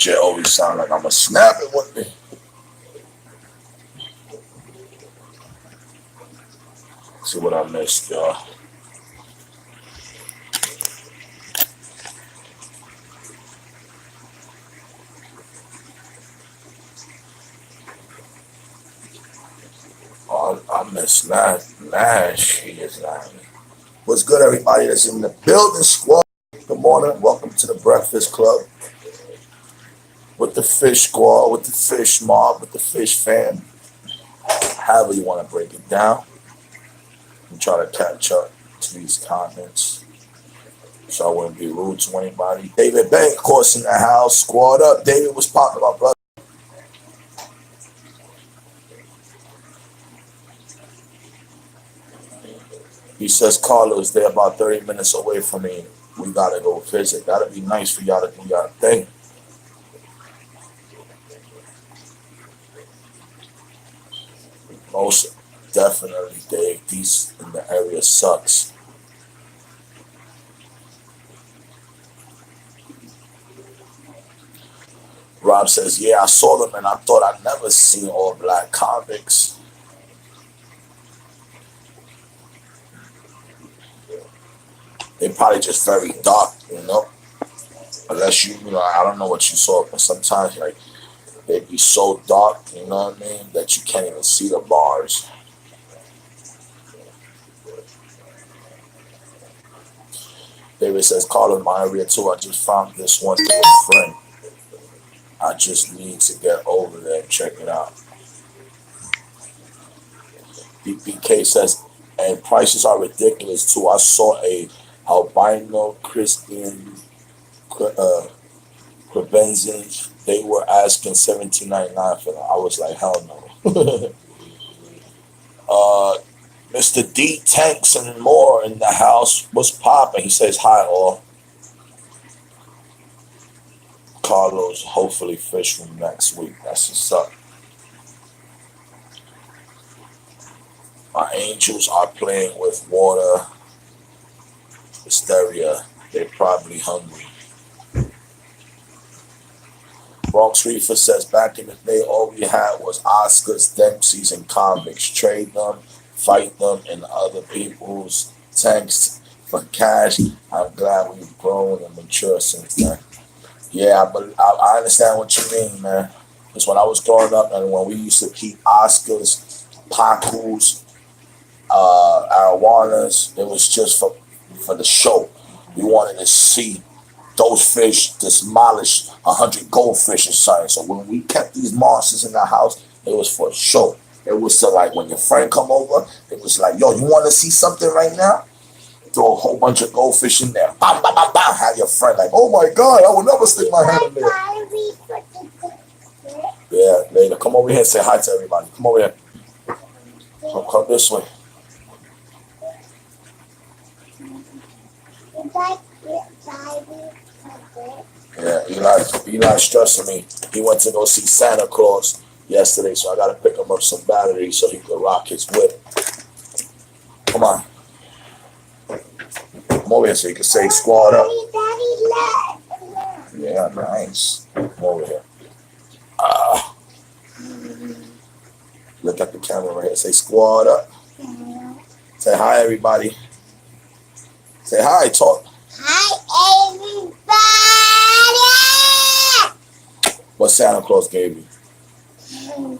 Jay always sound like I'm a snap it with me. See what I missed, y'all. Oh, I missed Nash. He is not. What's good, everybody that's in the building, squad? Good morning. Welcome to the Breakfast Club. With the Fish Squad, with the Fish Mob, with the Fish Fam. However you want to break it down. I'm trying to catch up to these comments, so I wouldn't be rude to anybody. David Bank, of course, in the house. Squad up. David, what's popping, my brother? He says, Carlos, they're about 30 minutes away from me. We got to go visit. That'd be nice for y'all to do y'all thing. Most definitely, Dave. These in the area sucks. Rob says, yeah, I saw them and I thought I'd never seen all black convicts. They probably just very dark, you know? Unless you know, I don't know what you saw, but sometimes like they'd be so dark, you know what I mean, that you can't even see the bars. David says, call in my area too. I just found this one through a friend. I just need to get over there and check it out. BPK says, and prices are ridiculous too. I saw a albino Christian Crebenzins. They were asking $17.99 for them. I was like, hell no. Mr. D Tanks and more in the house. What's popping? He says hi all. Carlos, hopefully fish from next week. That's what's up. My angels are playing with water hysteria. They're probably hungry. Bronx Reefer says back in the day, all we had was Oscars, Dempsey's, and convicts. Trade them, fight them, and other people's tanks for cash. I'm glad we've grown and matured since then. Yeah, but I understand what you mean, man. Because when I was growing up and when we used to keep Oscars, Pacus, arowanas, it was just for the show. We wanted to see those fish demolish 100 goldfish or something. So when we kept these monsters in the house, it was for show. It was to like when your friend come over, it was like, yo, you want to see something right now? Throw a whole bunch of goldfish in there. Bam, bam, bam, bam. Have your friend like, oh my God, I will never stick my hand in there. Yeah, later. Come over here and say hi to everybody. Come over here. Come this way. Yeah, Eli's stressing me. He went to go see Santa Claus yesterday, so I gotta pick him up some batteries so he can rock his whip. Come on. Come over here so you can say squad up. Yeah, nice. Come over here. Look at the camera right here. Say squad up. Say hi, everybody. Say hi, talk. Hi, everybody! What Santa Claus gave you? No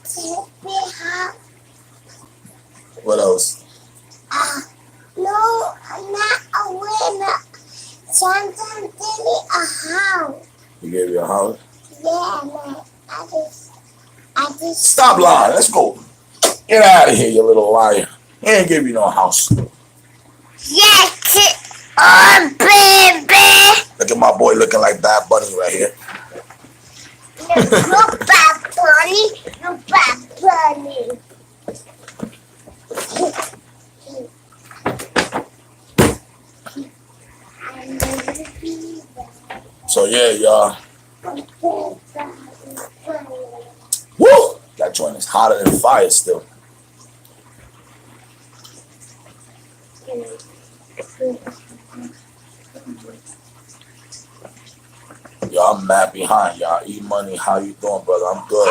tippy hat. What else? No, I'm not a winner. Sometimes give me a house. He gave you a house? Yeah, man. I just. Stop lying. Let's go. Get out of here, you little liar. He ain't give you no house. Yes, oh, baby. Look at my boy looking like Bad Bunny right here. Look, Bad Bunny. Look, Bad Bunny. So yeah, y'all. Woo! That joint is hotter than fire still. Y'all, I'm mad behind y'all. E-Money, how you doing, brother? I'm good.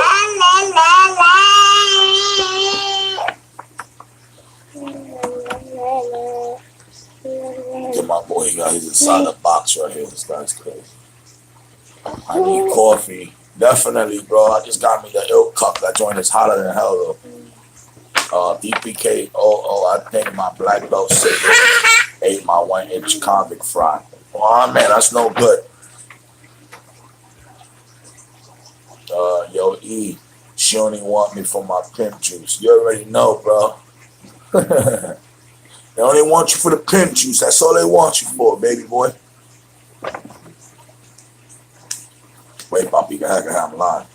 Get my boy, he's inside the box right here. This guy's crazy. I need coffee. Definitely, bro. I just got me the ill cup. That joint is hotter than hell, though. DPK, I think my black belt sister ate my 1-inch convict fry. Oh, man, that's no good. Yo, E, she only want me for my pimp juice. You already know, bro. They only want you for the pimp juice. That's all they want you for, baby boy. Wait, Poppy, I'm lying.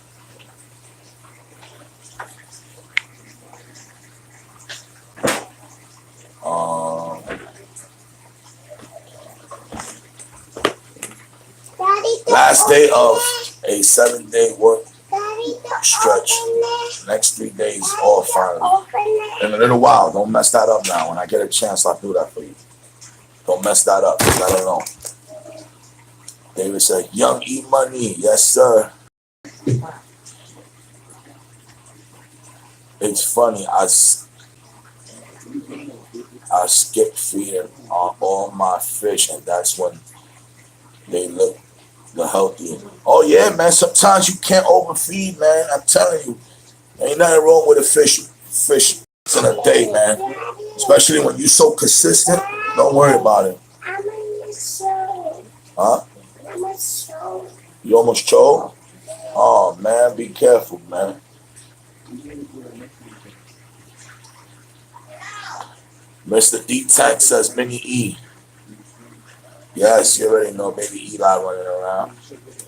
Last day of a 7-day work stretch. Next 3 days off finally. In a little while. Don't mess that up now. When I get a chance, I'll do that for you. Don't mess that up. I don't know. David said, Young E-Money. Yes, sir. It's funny. I skip feeding on all my fish, and that's when they look the healthy. Oh yeah, man. Sometimes you can't overfeed, man. I'm telling you, ain't nothing wrong with a fish in a day, man. Especially when you're so consistent. Don't worry about it. Huh? You almost choked? Oh man, be careful, man. Mr. D-Tank says Mini E. Yes, you already know baby Eli running around.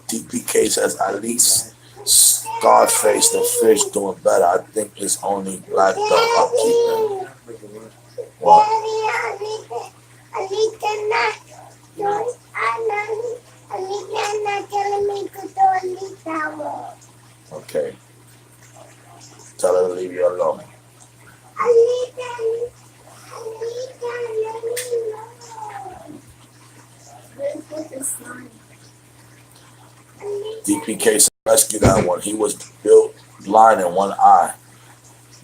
DPK says at least Scarface the fish doing better. I think it's only black belt I'm keeping. What? Okay. Tell her to leave you alone. DPK rescue that one. He was built blind in one eye.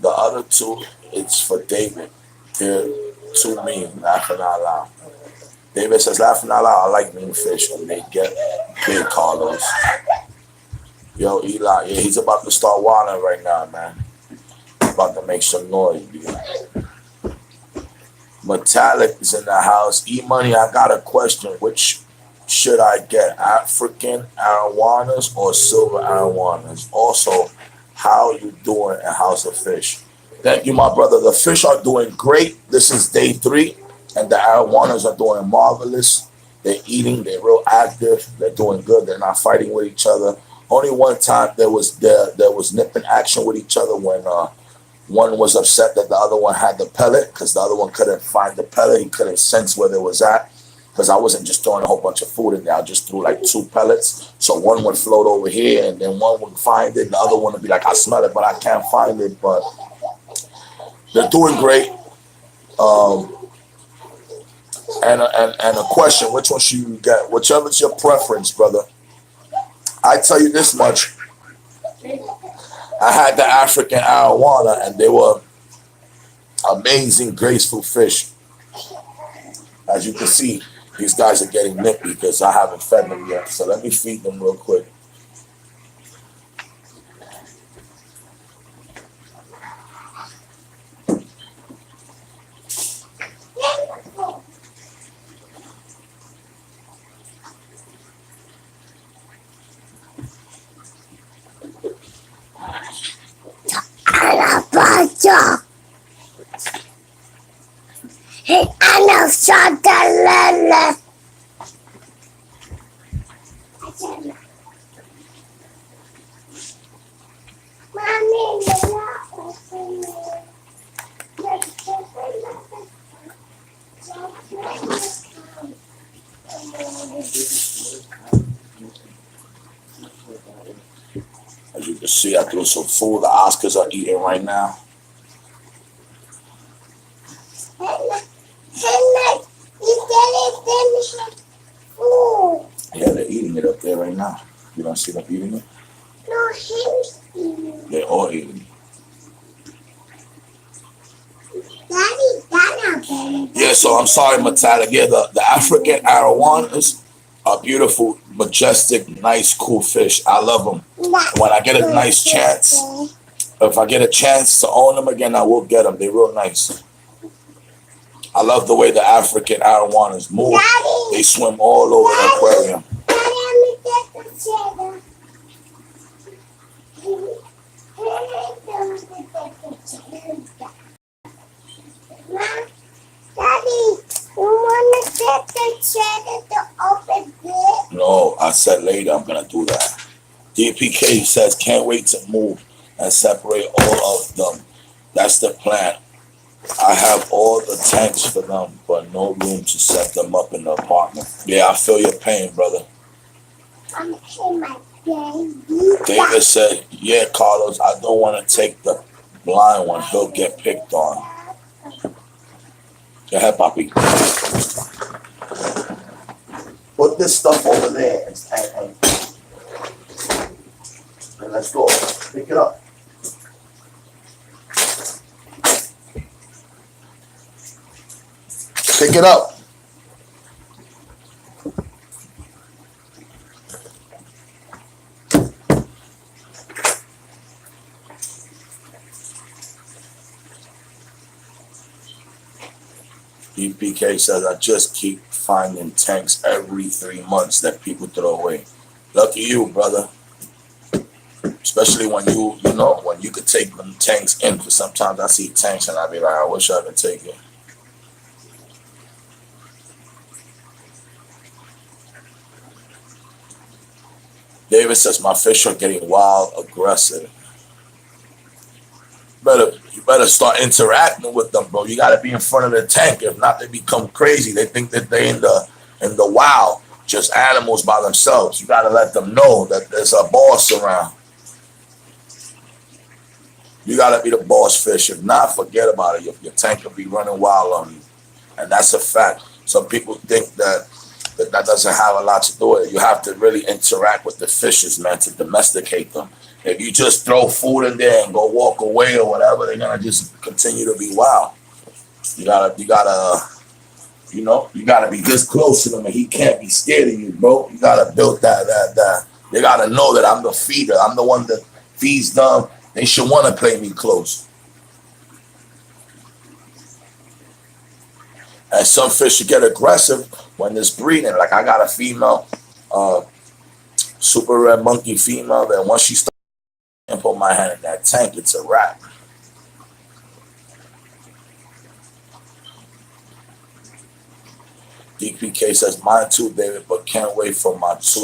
The other two, it's for David. They're too mean, laughing out loud. David says, laughing out loud, I like mean fish when they get big, Carlos. Yo, Eli, yeah, he's about to start wilding right now, man. About to make some noise, dude. Metallic is in the house. E-Money, I got a question. Which should I get? African arowanas or silver arowanas? Also, how you doing at House of Fish? Thank you, my brother. The fish are doing great. This is day 3, and the arowanas are doing marvelous. They're eating. They're real active. They're doing good. They're not fighting with each other. Only one time there was nipping action with each other when one was upset that the other one had the pellet because the other one couldn't find the pellet. He couldn't sense where it was at because I wasn't just throwing a whole bunch of food in there. I just threw like 2 pellets. So one would float over here and then one would find it. And the other one would be like, I smell it, but I can't find it. But they're doing great. And a question, which one should you get? Whichever's your preference, brother. I tell you this much. I had the African arowana, and they were amazing, graceful fish. As you can see, these guys are getting nippy because I haven't fed them yet. So let me feed them real quick. Chatalala. Mommy, As you can see, I threw some food. The Oscars are eating right now. Yeah, they're eating it up there right now. You don't see them eating it? No, he's eating. They're all eating it. Daddy. Yeah, so I'm sorry, Matata. Yeah, the African arowanas are beautiful, majestic, nice, cool fish. I love them. When I get a nice chance, if I get a chance to own them again, I will get them. They're real nice. I love the way the African arowanas move. Daddy. They swim all over the aquarium. Daddy, let me get the cheddar. Daddy, you want to get the cheddar to open it? No, I said later I'm going to do that. DPK says, can't wait to move and separate all of them. That's the plan. I have all the tanks for them, but no room to set them up in the apartment. Yeah, I feel your pain, brother. I'm in my baby. David said, yeah, Carlos, I don't want to take the blind one. He'll get picked on. Go ahead, Papi. Put this stuff over there and let's go. Pick it up. Pick it up. EPK says, I just keep finding tanks every 3 months that people throw away. Lucky you, brother. Especially when when you could take them tanks in. Because sometimes I see tanks and I be like, I wish I could take it. David says, my fish are getting wild, aggressive. You better start interacting with them, bro. You got to be in front of the tank. If not, they become crazy. They think that they're in the wild, just animals by themselves. You got to let them know that there's a boss around. You got to be the boss fish. If not, forget about it. Your tank will be running wild on you. And that's a fact. Some people think that doesn't have a lot to do with it. You have to really interact with the fishes, man, to domesticate them. If you just throw food in there and go walk away or whatever, they're gonna just continue to be wild. You gotta be this close to them and he can't be scared of you, bro. You gotta build that. They gotta know that I'm the feeder. I'm the one that feeds them. They should want to play me close. And some fish get aggressive when there's breeding. Like I got a female, super red monkey female, that once she starts and put my hand in that tank, it's a wrap. DPK says, mine too, David, but can't wait for my two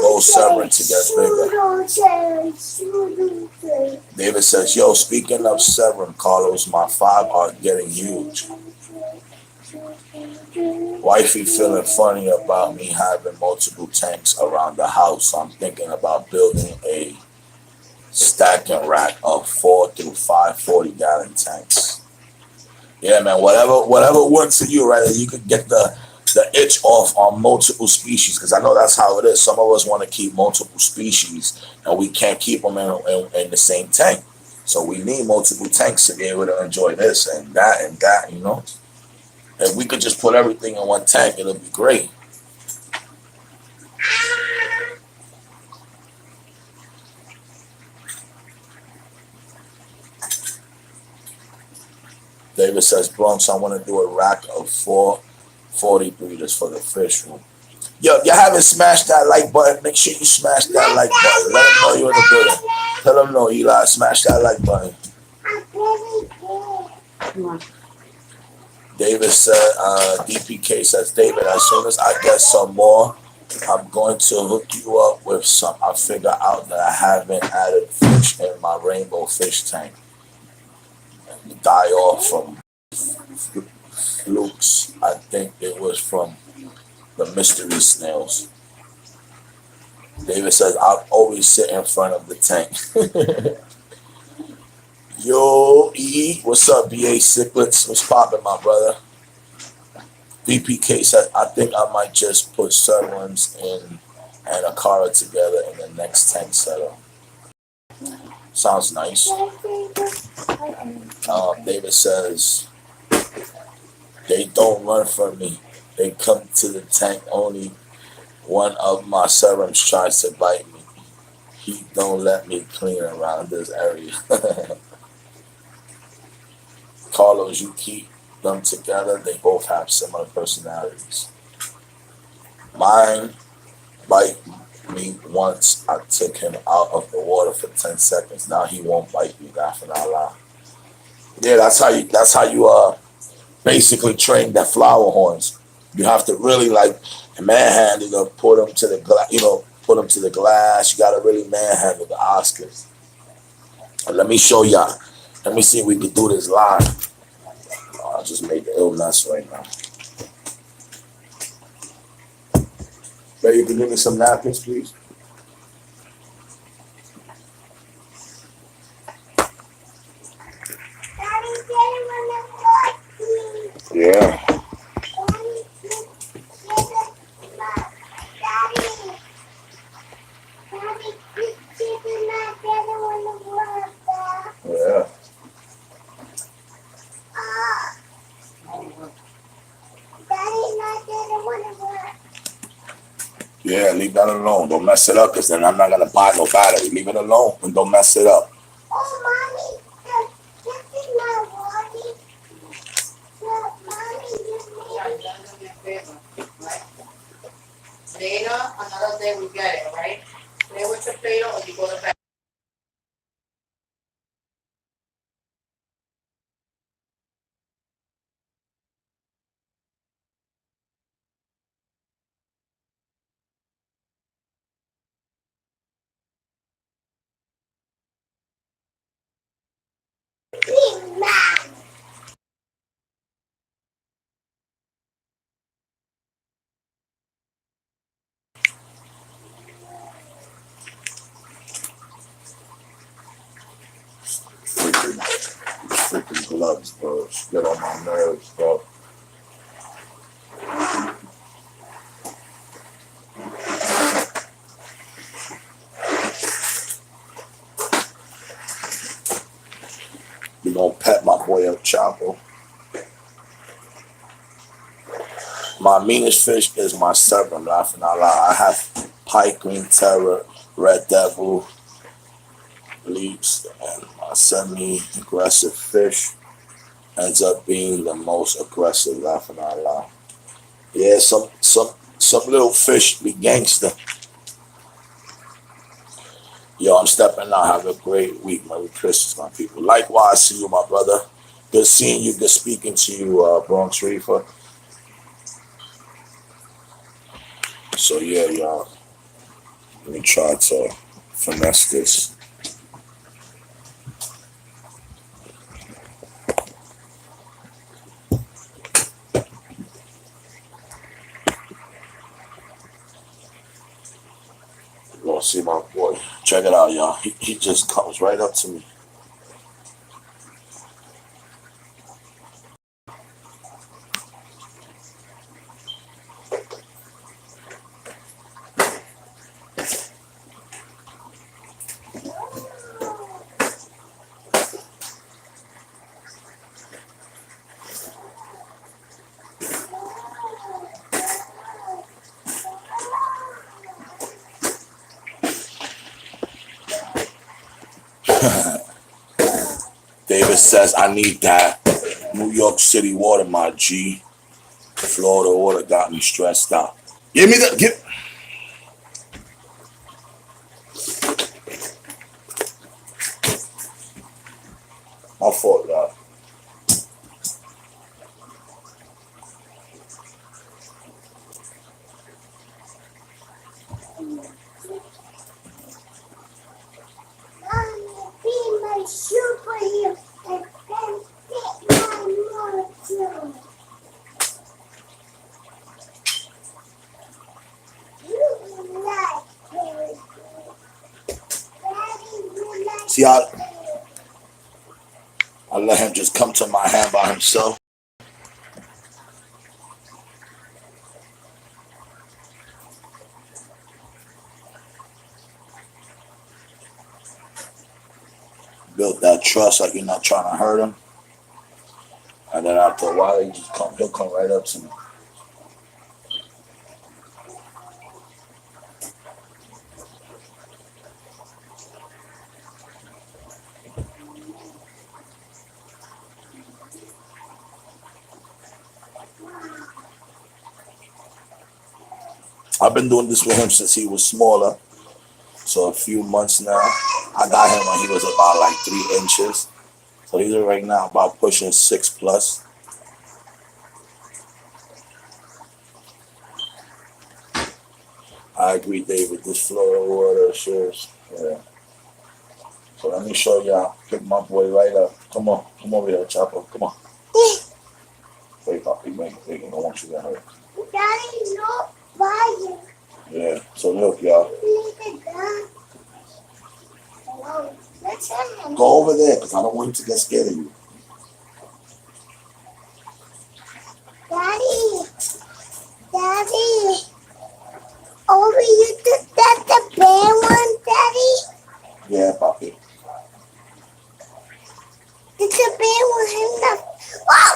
gold severing to get bigger. David says, yo, speaking of severing, Carlos, my 5 are getting huge. Wifey feeling funny about me having multiple tanks around the house. So I'm thinking about building a stacking rack of 4 through 5 40-gallon tanks. Yeah, man, whatever works for you, right? You could get the itch off on multiple species, because I know that's how it is. Some of us want to keep multiple species and we can't keep them in the same tank. So we need multiple tanks to be able to enjoy this and that, you know. If we could just put everything in one tank, it'll be great. David says, Bronx, I want to do a rack of 440 breeders for the fish room. Yo, if you haven't smashed that like button, make sure you smash that like button. Let them know you're in the building. Tell them no, Eli, smash that like button. David said, DPK says, David, as soon as I get some more, I'm going to hook you up with some. I figure out that I haven't added fish in my rainbow fish tank. And die off from flukes. I think it was from the mystery snails. David says, I'll always sit in front of the tank. Yo, E, what's up, BA Sicklets? What's poppin', my brother? VPK said, I think I might just put sermons in and Akara together in the next tank setup. Sounds nice. David says, they don't run from me. They come to the tank. Only one of my serums tries to bite me. He don't let me clean around this area. Carlos, you keep them together. They both have similar personalities. Mine bite me once. I took him out of the water for 10 seconds. Now he won't bite me, laughing out loud. Yeah, that's how you basically train the flower horns. You have to really like manhandle them, put them to the put them to the glass. You gotta really manhandle the Oscars. Let me show y'all. Let me see if we can do this live. Oh, I just made the illness right now. Baby, you can give me some napkins, please. Yeah. Yeah. Yeah, leave that alone. Don't mess it up, because then I'm not going to buy no battery. Leave it alone and don't mess it up. Oh, mommy, this is my mommy. Look, mommy, this is Later, another day we get it, right? Today with potato or you go to bed. Freaking gloves, bro. Get on my nerves, bro. We gonna pet my boy El Chapo. My meanest fish is my serpent, laughing out loud. I have pike, green terror, red devil, leaps, and my semi-aggressive fish ends up being the most aggressive, laughing out loud. Yeah, some little fish be gangster. Yo, I'm stepping out. Have a great week. Merry Christmas, my people. Likewise, see you, my brother. Good seeing you. Good speaking to you, Bronx Reefer. So yeah, y'all. Let me try to finesse this. You gonna see my boy. Check it out, y'all. He just comes right up to me. David says, I need that New York City water, my G. Florida water got me stressed out. Give me the give. My fault, y'all. superhero and then get my motor. You like it. Daddy, you like See, I let him just come to my hand by himself. Build that trust like you're not trying to hurt him. And then after a while, he'll come right up to me. I've been doing this with him since he was smaller. So a few months now. I got him when he was about like 3 inches. So he's right now about pushing 6+. I agree, David. This flow of water shares. Yeah. So let me show y'all. Pick my boy right up. Come on. Come over here, Chopper. Come on. Wait, Poppy. Wait. I don't want you to get hurt. Daddy, no fire. Yeah. So look, y'all. Go over there because I don't want him to get scared of you. Daddy. Over you did that the bear one, Daddy? Yeah, Poppy. Did the bear want him to... Whoa!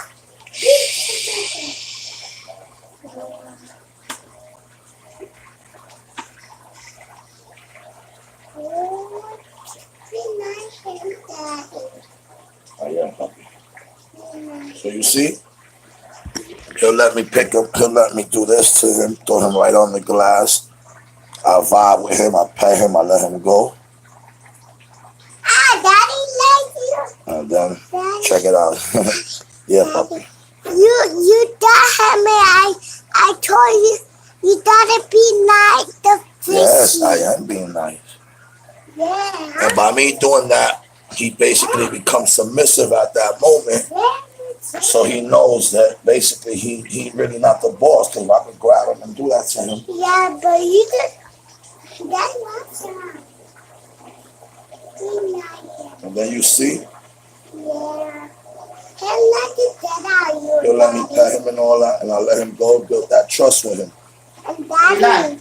Oh, be nice him, Daddy. Oh, yeah, Poppy. So you see? He'll let me pick him. He'll let me do this to him. Throw him right on the glass. I vibe with him. I pet him. I let him go. Daddy likes you. And then Daddy. check it out. Yeah, Daddy. Puppy. You got me. I told you gotta be nice to fishy. Yes, I am being nice. Yeah. And by me doing that, he basically becomes submissive at that moment. So he knows that basically he really not the boss because I can grab him and do that to him. Yeah, but you just... Daddy wants him. Be nice. And then you see, Yeah. He'll let you get out you, he'll let me Daddy. pet him and all that, and I let him go, build that trust with him. And Daddy...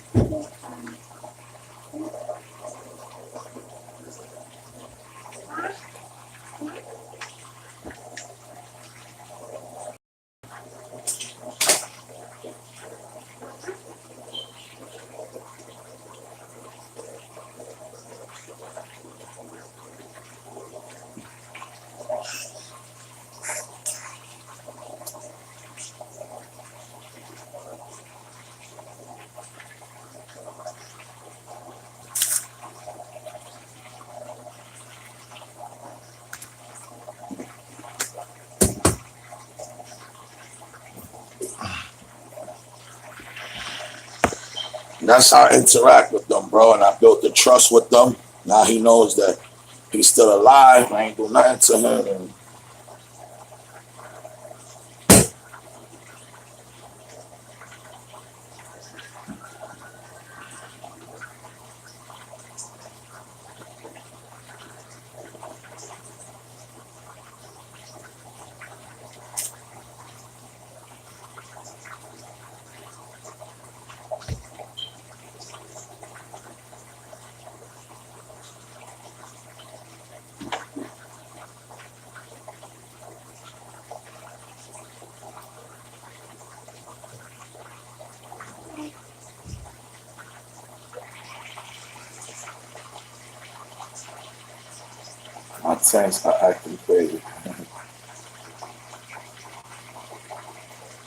That's how I interact with them, bro. And I built the trust with them. Now he knows that he's still alive. I ain't do nothing to him. And my tanks are acting crazy.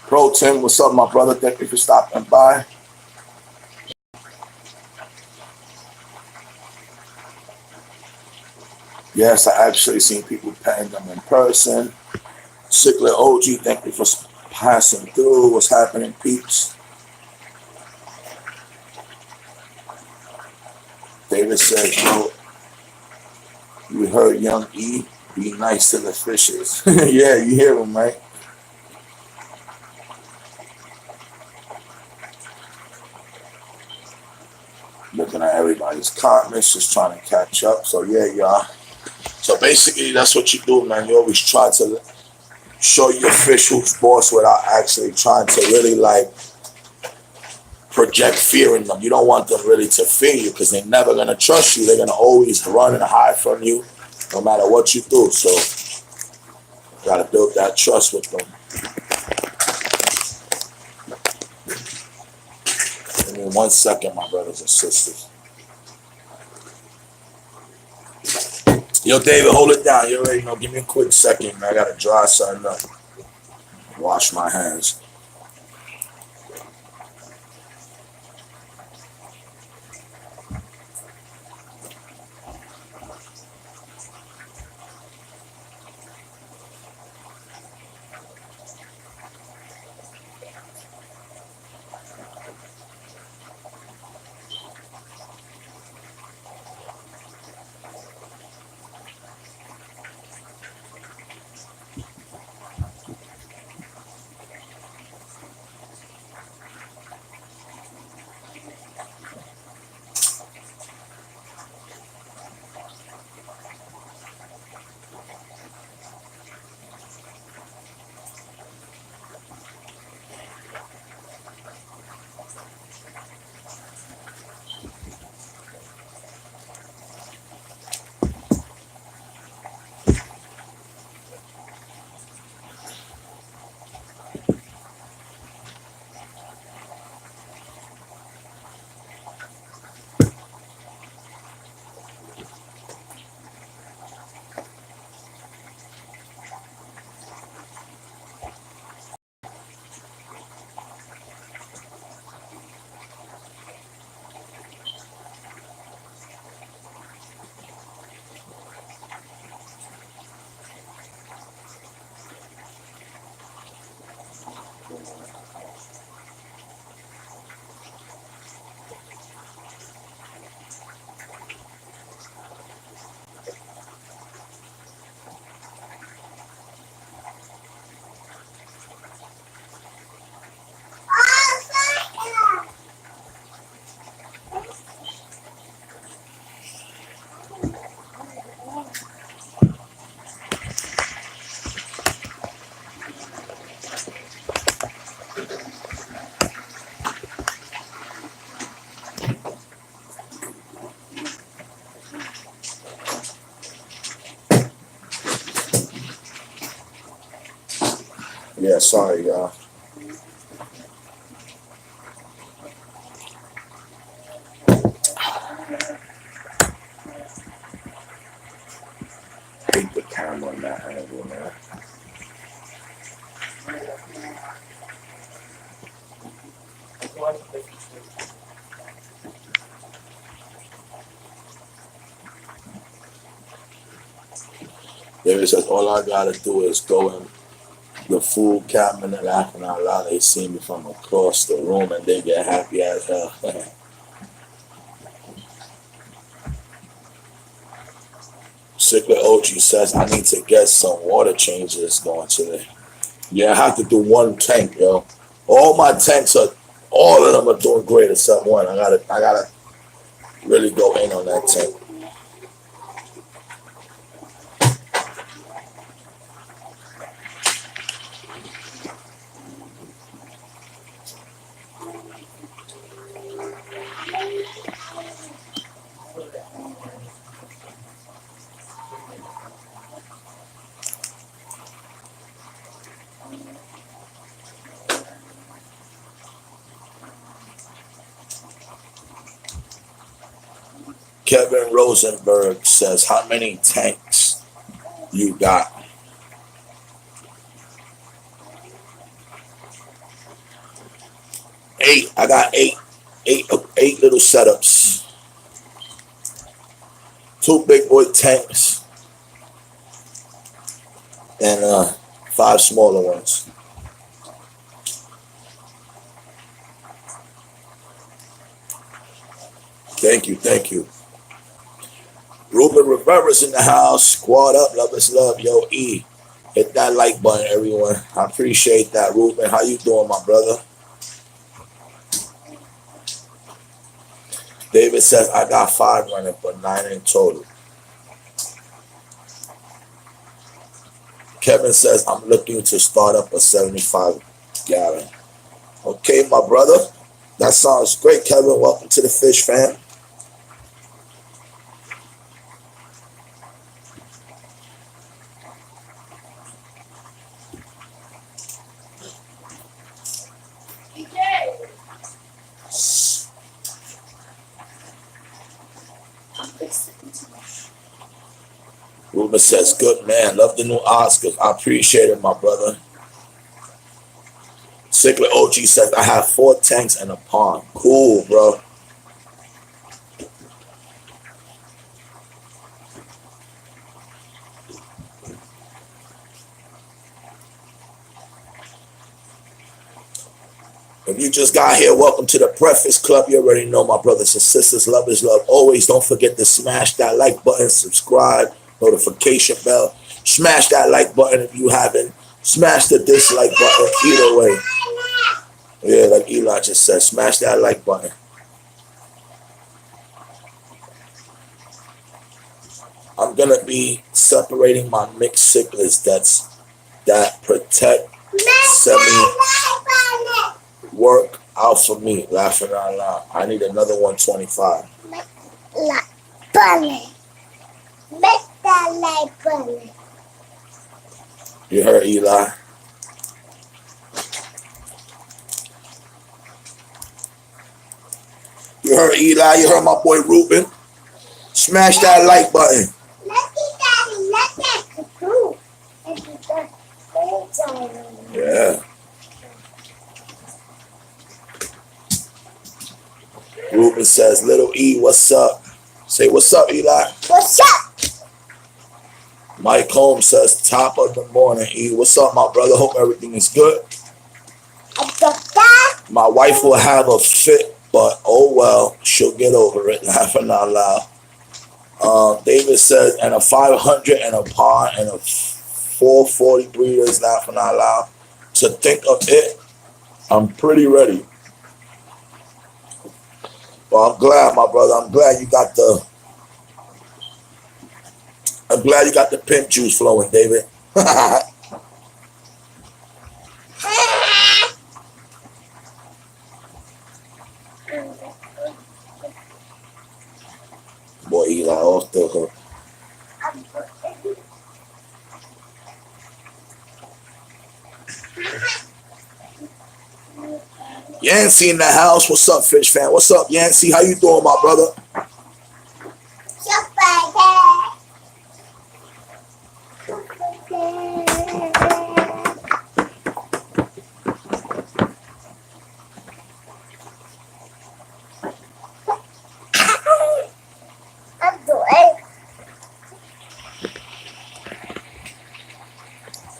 Pro Tim, what's up, my brother? Thank you for stopping by. Yes, I actually seen people petting them in person. Sickler OG, thank you for passing through. What's happening, peeps? David says, yo, You heard Young E. Be nice to the fishes. Yeah, you hear him, right? Looking at everybody's comments, just trying to catch up. So yeah, y'all. So basically, that's what you do, man. You always try to show your fish who's boss without actually trying to really like project fear in them. You don't want them really to fear you because they're never gonna trust you. They're gonna always run and hide from you, no matter what you do. So you gotta build that trust with them. Give me 1 second, my brothers and sisters. Yo, David, hold it down. You already know. Give me a quick second, man. I gotta dry something up. Wash my hands. Yeah, sorry, y'all. Hate the camera in that angle, man. David says all I gotta do is go in the food cabinet laughing out loud. They see me from across the room and they get happy as hell. Sickler OG says I need to get some water changes going today. Yeah, I have to do one tank, yo. All my tanks are, all of them are doing great except one. I gotta really go in on that tank. Kevin Rosenberg says, how many tanks you got? 8. I got eight little setups. 2 big boy tanks and 5 smaller ones. Thank you. Ruben Rivera's in the house. Squad up, love is love. Yo, E. Hit that like button, everyone. I appreciate that, Ruben. How you doing, my brother? David says, I got 5 running, but 9 in total. Kevin says, I'm looking to start up a 75 gallon. Okay, my brother. That sounds great, Kevin. Welcome to the Fish Fam. Ruben says, good man. Love the new Oscars. I appreciate it, my brother. Sickler OG says, I have 4 tanks and a pond. Cool, bro. If you just got here, welcome to the Breakfast Club. You already know, my brothers and sisters. Love is love. Always don't forget to smash that like button, subscribe, notification bell. Smash that like button if you haven't. Smash the dislike button either way. Yeah, like Eli just said, smash that like button. I'm going to be separating my mixed sicklers that protect semi work out for me, laughing out loud. I need another 125. You heard Eli? You heard Eli? You heard my boy Ruben? Smash that like button. Yeah. Ruben says, little E, what's up? Say, what's up, Eli? What's up? Mike Holmes says, top of the morning, E. What's up, my brother? Hope everything is good. My wife will have a fit, but oh well, she'll get over it. Laughing out loud. David says, and a 500 and a pond and a 440 breeders, laughing out loud. To think of it, I'm pretty ready. Well, I'm glad, my brother. I'm glad you got the pimp juice flowing, David. Boy, Eli off the hook. Yancey in the house. What's up, Fish Fan? What's up, Yancey? How you doing, my brother?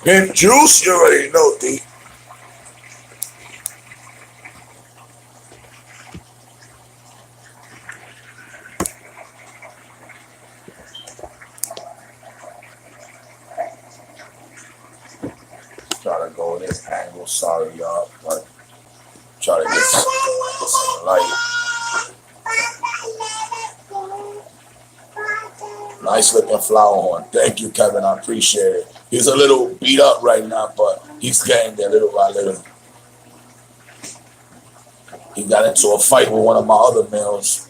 Pimp juice? You already know, D. Try to go in this angle. Sorry, y'all, but try to get some light. Nice looking flower horn. Thank you, Kevin. I appreciate it. He's a little beat up right now, but he's getting there little by little. He got into a fight with one of my other males.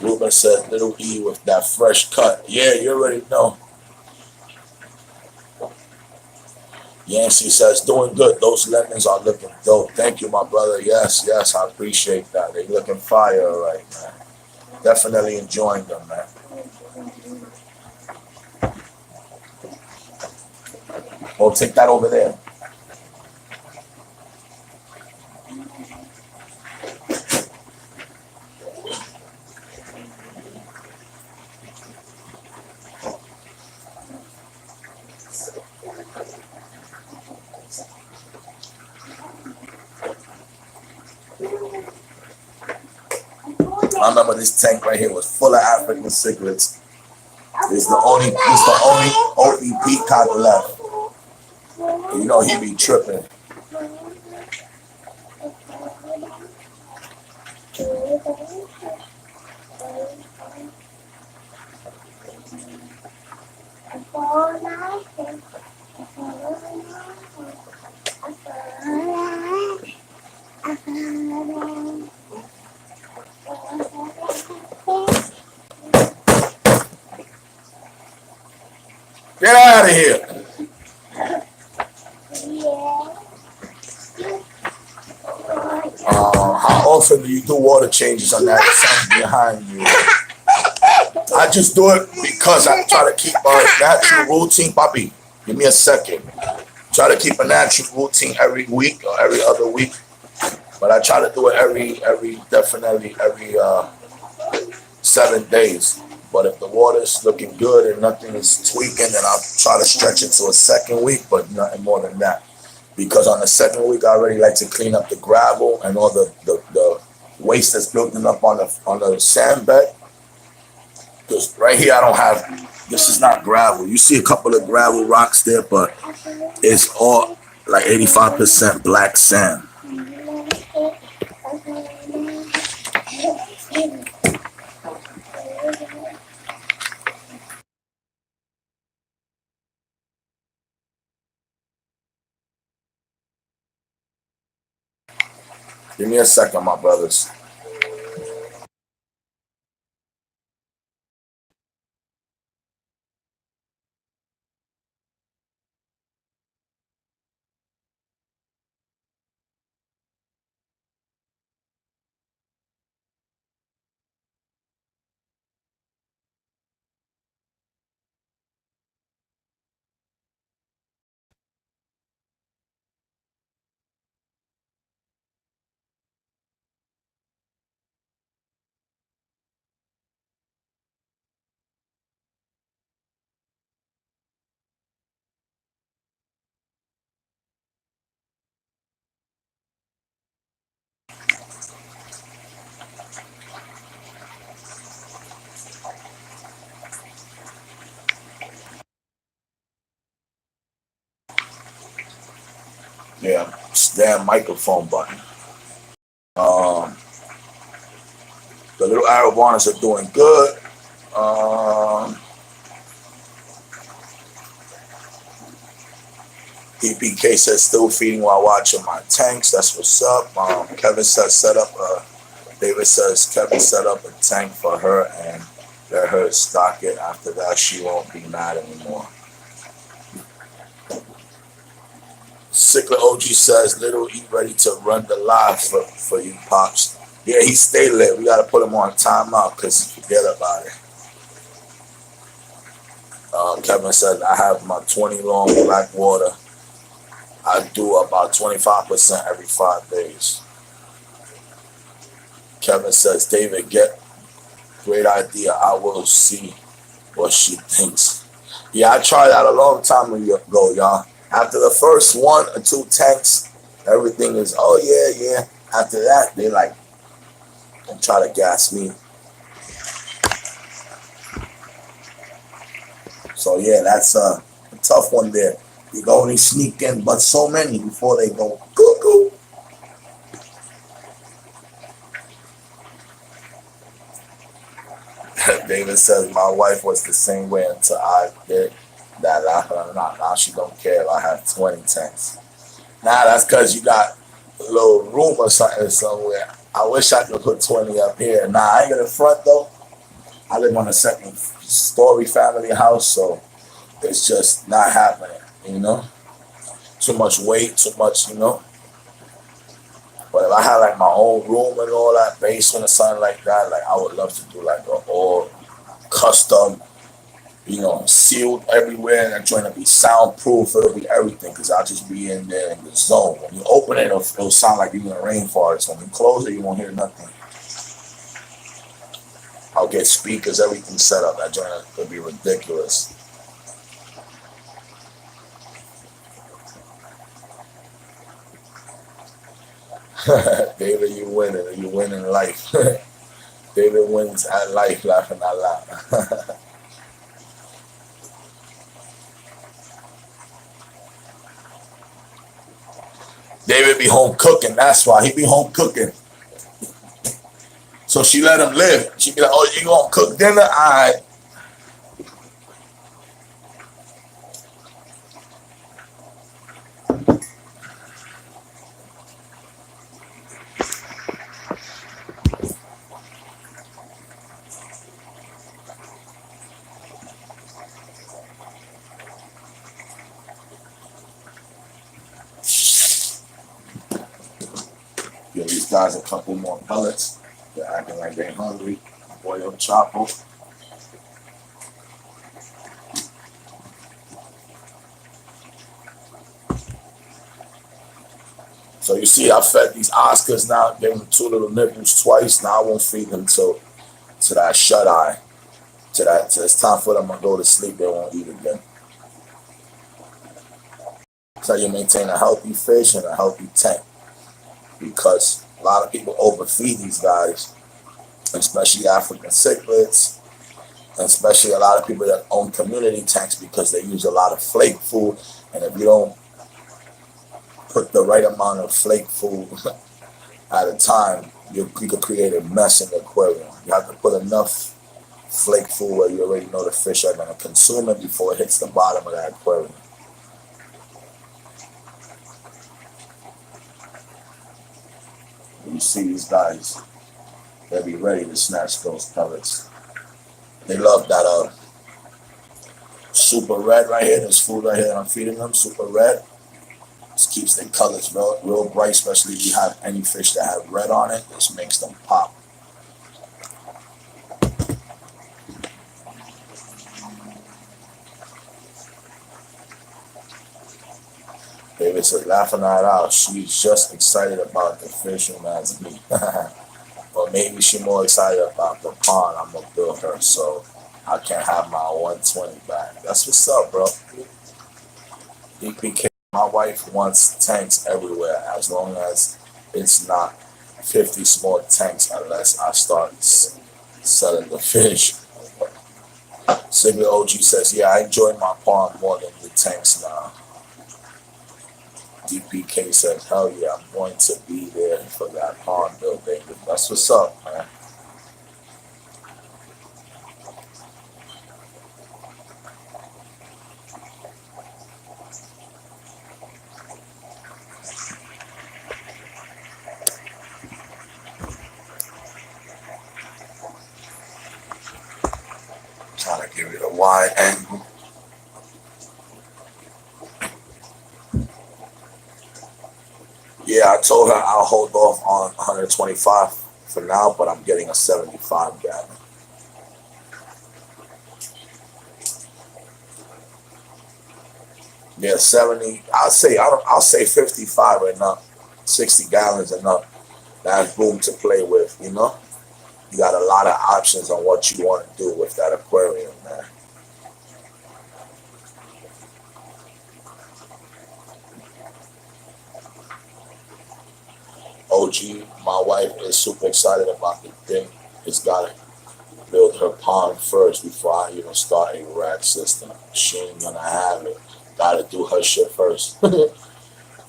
Ruben said, little E with that fresh cut. Yeah, you already know. Yancey says, doing good. Those lemons are looking dope. Thank you, my brother. Yes, I appreciate that. They looking fire right, man. Definitely enjoying them, man. Oh, take that over there. I remember this tank right here was full of African cichlids. It's the only OEP cock left. You know he be tripping. Get out of here. How often do you do water changes on that sun behind you? I just do it because I try to keep a natural routine. Papi, give me a second. Try to keep a natural routine every week or every other week. But I try to do it every 7 days. But if the water is looking good and nothing is tweaking, then I'll try to stretch it to a second week, but nothing more than that. Because on the second week, I already like to clean up the gravel and all the waste that's building up on the sand bed. Because right here, I don't have, this is not gravel. You see a couple of gravel rocks there, but it's all like 85% black sand. Give me a second, my brothers. Yeah, damn microphone button. The little arowanas are doing good. PPK says still feeding while watching my tanks. That's what's up. Kevin says David says Kevin set up a tank for her and let her stock it. After that, she won't be mad anymore. Sickler OG says Little E ready to run the live for you, Pops. Yeah, he stay lit. We got to put him on timeout because forget about it. Kevin said I have my 20 long black water. I do about 25% every 5 days. Kevin says, David, great idea. I will see what she thinks. Yeah, I tried that a long time ago, y'all. After the first 1 or 2 tanks, everything is, oh, yeah. After that, they like, and try to gas me. So, yeah, that's a tough one there. You can only sneak in but so many before they go cuckoo. David says, my wife was the same way until I did that. Now she don't care if I have 20 tanks. Nah, that's because you got a little room or something somewhere. I wish I could put 20 up here. Nah, I ain't in the front though. I live on a 2nd-story family house, so it's just not happening, you know? Too much weight, too much, you know? But if I had like my own room and all that, basement or something like that, like I would love to do like a all custom, you know, sealed everywhere, and that joint will be soundproof. It'll be everything because I'll just be in there in the zone. When you open it, it'll sound like you're in a rainforest. When you close it, you won't hear nothing. I'll get speakers, everything set up. That joint will be ridiculous. David, you winning life. David wins at life, laughing out loud. David be home cooking. That's why he be home cooking. So she let him live. She be like, "Oh, you gonna cook dinner? All right." Give these guys a couple more pellets. They're acting like they're hungry. Boiled chopo. So you see, I fed these Oscars now. Gave them 2 little nipples twice. Now I won't feed them to that shut eye. Till it's time for them to go to sleep. They won't eat again. So you maintain a healthy fish and a healthy tank, because a lot of people overfeed these guys, especially African cichlids, and especially a lot of people that own community tanks, because they use a lot of flake food. And if you don't put the right amount of flake food at a time, you could create a mess in the aquarium. You have to put enough flake food where you already know the fish are going to consume it before it hits the bottom of that aquarium. You see these guys, they'll be ready to snatch those pellets. They love that super red right here. This food right here that I'm feeding them, super red. This keeps their colors real bright, especially if you have any fish that have red on it. This makes them pop. David said, laughing out loud, she's just excited about the fishing as me. Or maybe she's more excited about the pond I'm going to build her, so I can have my 120 back. That's what's up, bro. DPK, my wife wants tanks everywhere, as long as it's not 50 small tanks, unless I start selling the fish. Sigler OG says, yeah, I enjoy my pond more than the tanks now. DPK says, hell yeah, I'm going to be there for that pond building. That's what's up, man. Trying to give it a wide angle. Yeah, I told her I'll hold off on 125 for now, but I'm getting a 75 gallon. Yeah, 70. I'll say 55 enough. 60 gallons enough. That's room to play with, you know? You got a lot of options on what you want to do with that aquarium, man. OG, my wife is super excited about the thing. It's got to build her pond first before I even start a rack system. She ain't gonna have it. Got to do her shit first.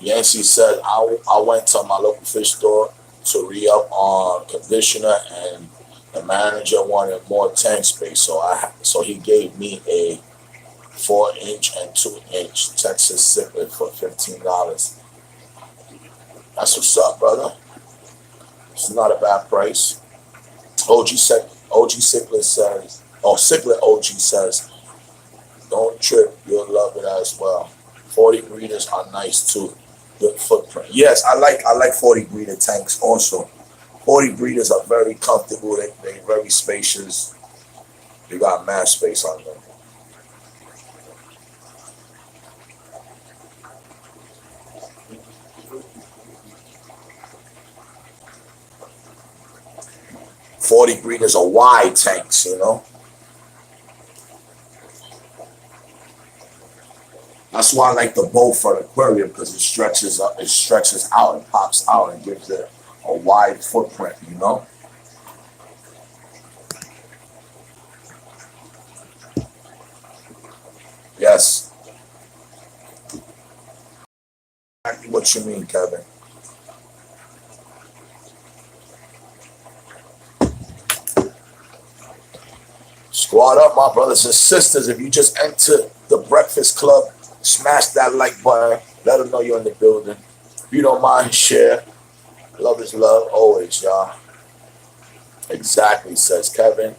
Yancy said, I went to my local fish store to re-up on conditioner, and the manager wanted more tank space, so he gave me a 4-inch and 2-inch Texas cichlid for $15. That's what's up, brother. It's not a bad price. OG Cichlid says, Cichlid OG says, don't trip, you'll love it as well. 40 breeders are nice too. Good footprint. Yes, I like 40 breeder tanks also. 40 breeders are very comfortable. They're very spacious. They got mass space on them. .40 breeders are wide tanks, you know. That's why I like the bow for the aquarium, because it stretches out and pops out and gives it a wide footprint, you know. What you mean, Kevin? Squad up, my brothers and sisters. If you just entered the Breakfast Club, smash that like button. Let them know you're in the building. If you don't mind, share. Love is love, always, y'all. Exactly, says Kevin.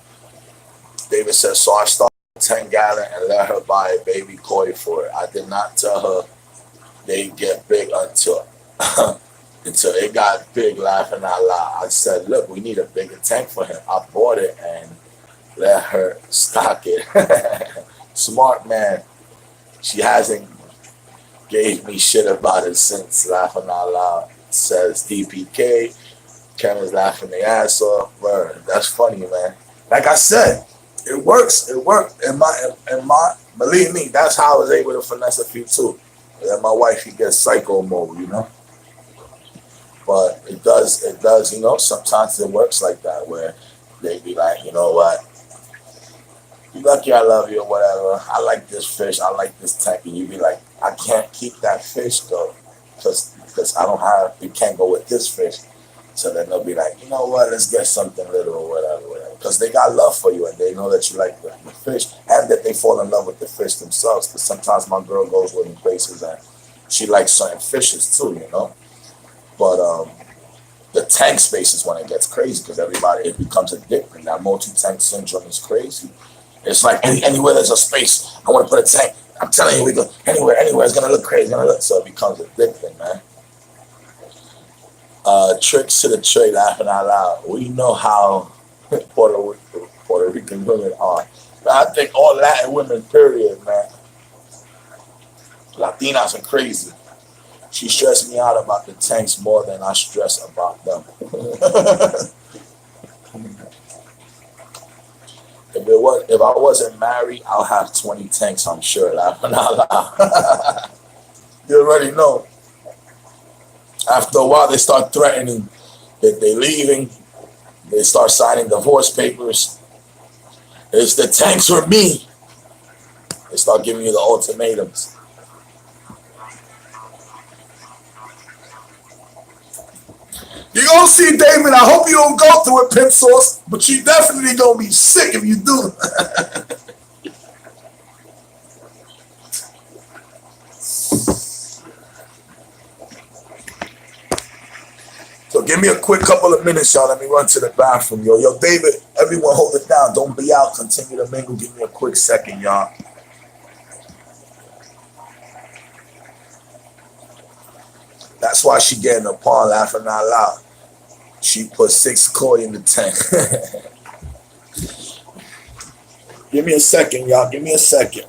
David says, so I started 10-gallon and let her buy a baby koi for it. I did not tell her they get big until until it got big, laughing out loud. I said, look, we need a bigger tank for him. I bought it and let her stock it. Smart man. She hasn't gave me shit about it since, laughing out loud, says DPK. Kevin's laughing their ass off. Word. That's funny, man. Like I said, it works. It worked. Believe me, that's how I was able to finesse a few too. And my wife, she gets psycho mode, you know. But it does, you know, sometimes it works like that where they be like, you know what, you lucky I love you or whatever. I like this fish. I like this tank. And you be like, I can't keep that fish though because I don't have, you can't go with this fish. So then they'll be like, you know what, let's get something little or whatever. Because they got love for you and they know that you like the fish and that they fall in love with the fish themselves. Because sometimes my girl goes with me places and she likes certain fishes too, you know. But the tank space is when it gets crazy because everybody, it becomes addicting. That multi-tank syndrome is crazy. It's like anywhere there's a space, I want to put a tank. I'm telling you, we go anywhere it's gonna look crazy. So it becomes addicting, man. Tricks to the trade, laughing out loud. We know how Puerto Rican women are. But I think all Latin women, period, man. Latinas are crazy. She stressed me out about the tanks more than I stress about them. If I wasn't married, I'll have 20 tanks, I'm sure. Laughing out loud. You already know. After a while, they start threatening that they're leaving. They start signing divorce papers. It's the tanks for me. They start giving you the ultimatums. You're going to see, David, I hope you don't go through it, Pimp Sauce, but you definitely going to be sick if you do. So give me a quick couple of minutes, y'all. Let me run to the bathroom, yo. Yo, David, everyone hold it down. Don't be out. Continue to mingle. Give me a quick second, y'all. That's why she getting a pawn, laughing out loud. She put 6 koi in the tank. Give me a second, y'all. Give me a second.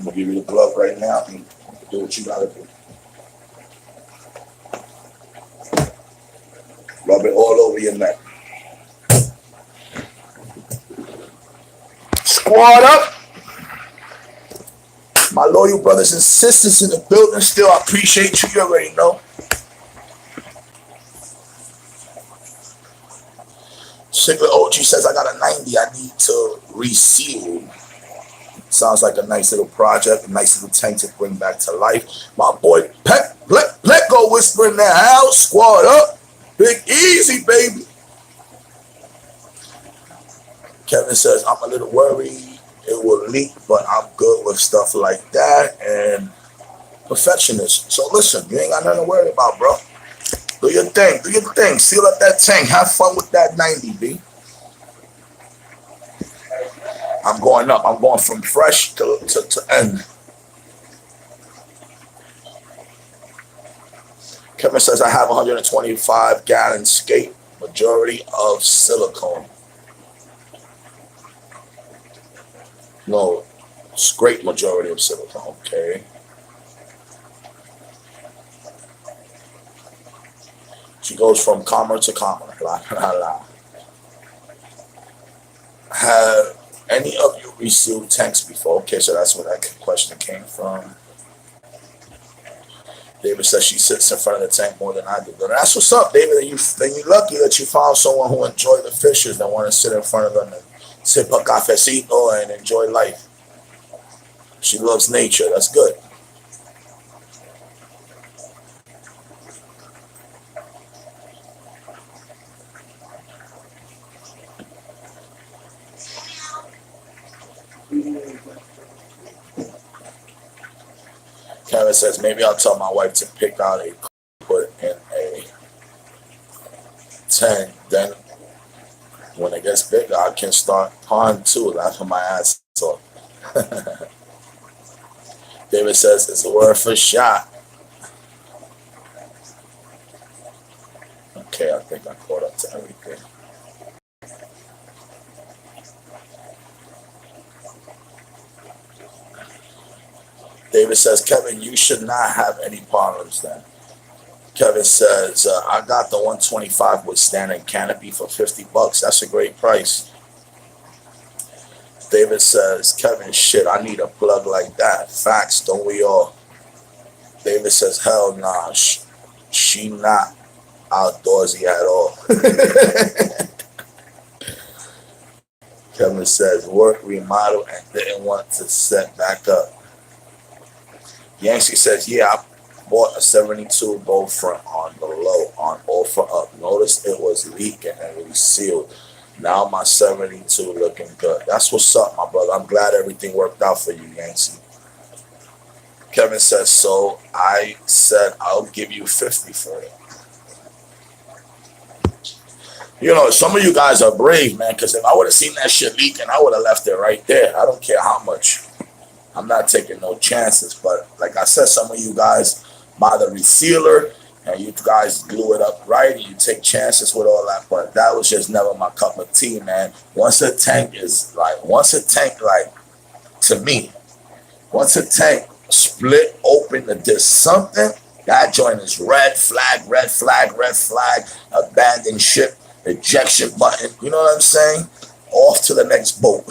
I'm gonna give you the glove right now and do what you gotta do. Rub it all over your neck. Squad up. My loyal brothers and sisters in the building still, I appreciate you. You already know. Sigler OG says, I got a 90 I need to reseal. Sounds like a nice little project, a nice little tank to bring back to life. My boy let go whispering that house. Squad up. Big easy, baby. Kevin says, I'm a little worried it will leak, but I'm good with stuff like that and perfectionist. So listen, you ain't got nothing to worry about, bro. Do your thing. Do your thing. Seal up that tank. Have fun with that 90, B. I'm going up. I'm going from fresh to end. Kevin says, I have 125 gallon skate, majority of silicone. No, it's great majority of silicone, okay. She goes from comma to comma. La, la, la. Have any of you resealed tanks before? Okay, so that's where that question came from. David says she sits in front of the tank more than I do. That's what's up, David. And you're lucky that you found someone who enjoy the fishes that want to sit in front of them and sip a cafecito and enjoy life. She loves nature. That's good. Kevin says, maybe I'll tell my wife to pick out a put in a 10. Then when it gets bigger, I can start pond too, laughing my ass off. David says, it's worth a shot. Okay, I think I caught up to everything. David says, Kevin, you should not have any problems then. Kevin says, I got the 125 with standing canopy for $50. That's a great price. David says, Kevin, shit, I need a plug like that. Facts, don't we all? David says, hell nah, she not outdoorsy at all. Kevin says, work, remodel, and didn't want to set back up. Yancey says, yeah, I bought a 72 both front on the low on offer up. Noticed it was leaking and resealed. Now my 72 looking good. That's what's up, my brother. I'm glad everything worked out for you, Yancey. Kevin says, so I said I'll give you 50 for it. You know, some of you guys are brave, man, because if I would have seen that shit leaking, I would have left it right there. I don't care how much. I'm not taking no chances, but like I said, some of you guys buy the resealer and you guys glue it up right and you take chances with all that, but that was just never my cup of tea, man. Once a tank, to me, once a tank split open to do something, that joint is red flag, abandon ship, ejection button, you know what I'm saying? Off to the next boat.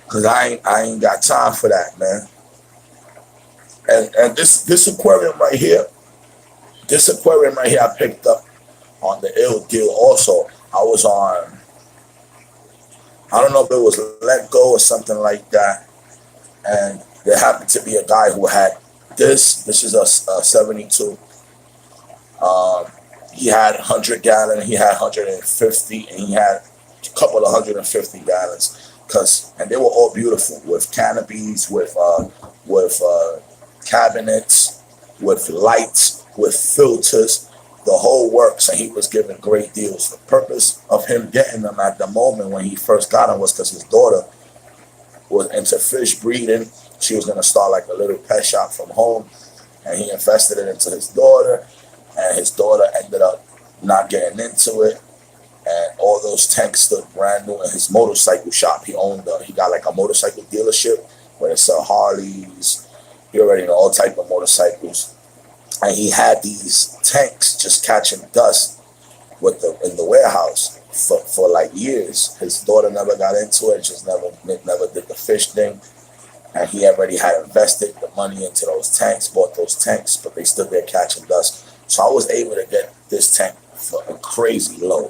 Cause I ain't got time for that, man. And this aquarium right here, This aquarium right here I picked up on the ill deal also. I was on, I don't know if it was Let Go or something like that. And there happened to be a guy who had this. This is a 72. He had 100 gallon, he had 150, and he had a couple of 150 gallons. And they were all beautiful with canopies, with cabinets, with lights, with filters, the whole works, and he was giving great deals. The purpose of him getting them at the moment when he first got them was because his daughter was into fish breeding. She was going to start like a little pet shop from home, and he invested it into his daughter, and his daughter ended up not getting into it, and all those tanks stood brand new in his motorcycle shop. He got like a motorcycle dealership where they sell Harleys, you already know, all type of motorcycles, and he had these tanks just catching dust in the warehouse for like years. His daughter never got into it, just never did the fish thing. And he already had invested the money into those tanks, bought those tanks, but they stood there catching dust. So I was able to get this tank for a crazy low.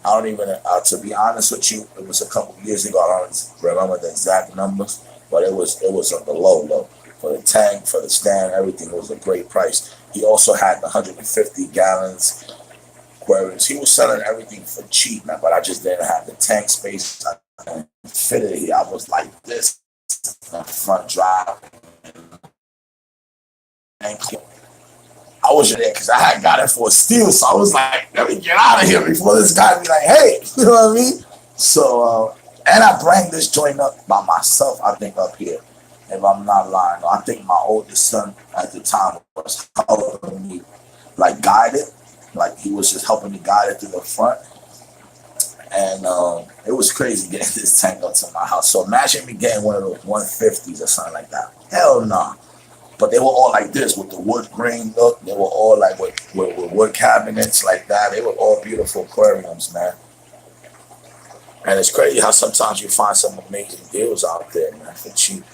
I don't even, to be honest with you, it was a couple of years ago. I don't remember the exact numbers, but it was on the low. For the tank, for the stand, everything was a great price. He also had the 150 gallons aquariums. He was selling everything for cheap, man, but I just didn't have the tank space. I fit it here. I was like this, front drive. I was there because I had got it for a steal, so I was like, let me get out of here before this guy be like, hey, you know what I mean? So, and I bring this joint up by myself, I think, up here, if I'm not lying. I think my oldest son at the time was helping me, like, guide it. Like, he was just helping me guide it through the front. And it was crazy getting this tank up to my house. So imagine me getting one of those 150s or something like that. Hell no. Nah. But they were all like this with the wood grain look. They were all like with wood cabinets like that. They were all beautiful aquariums, man. And it's crazy how sometimes you find some amazing deals out there, man, for cheap.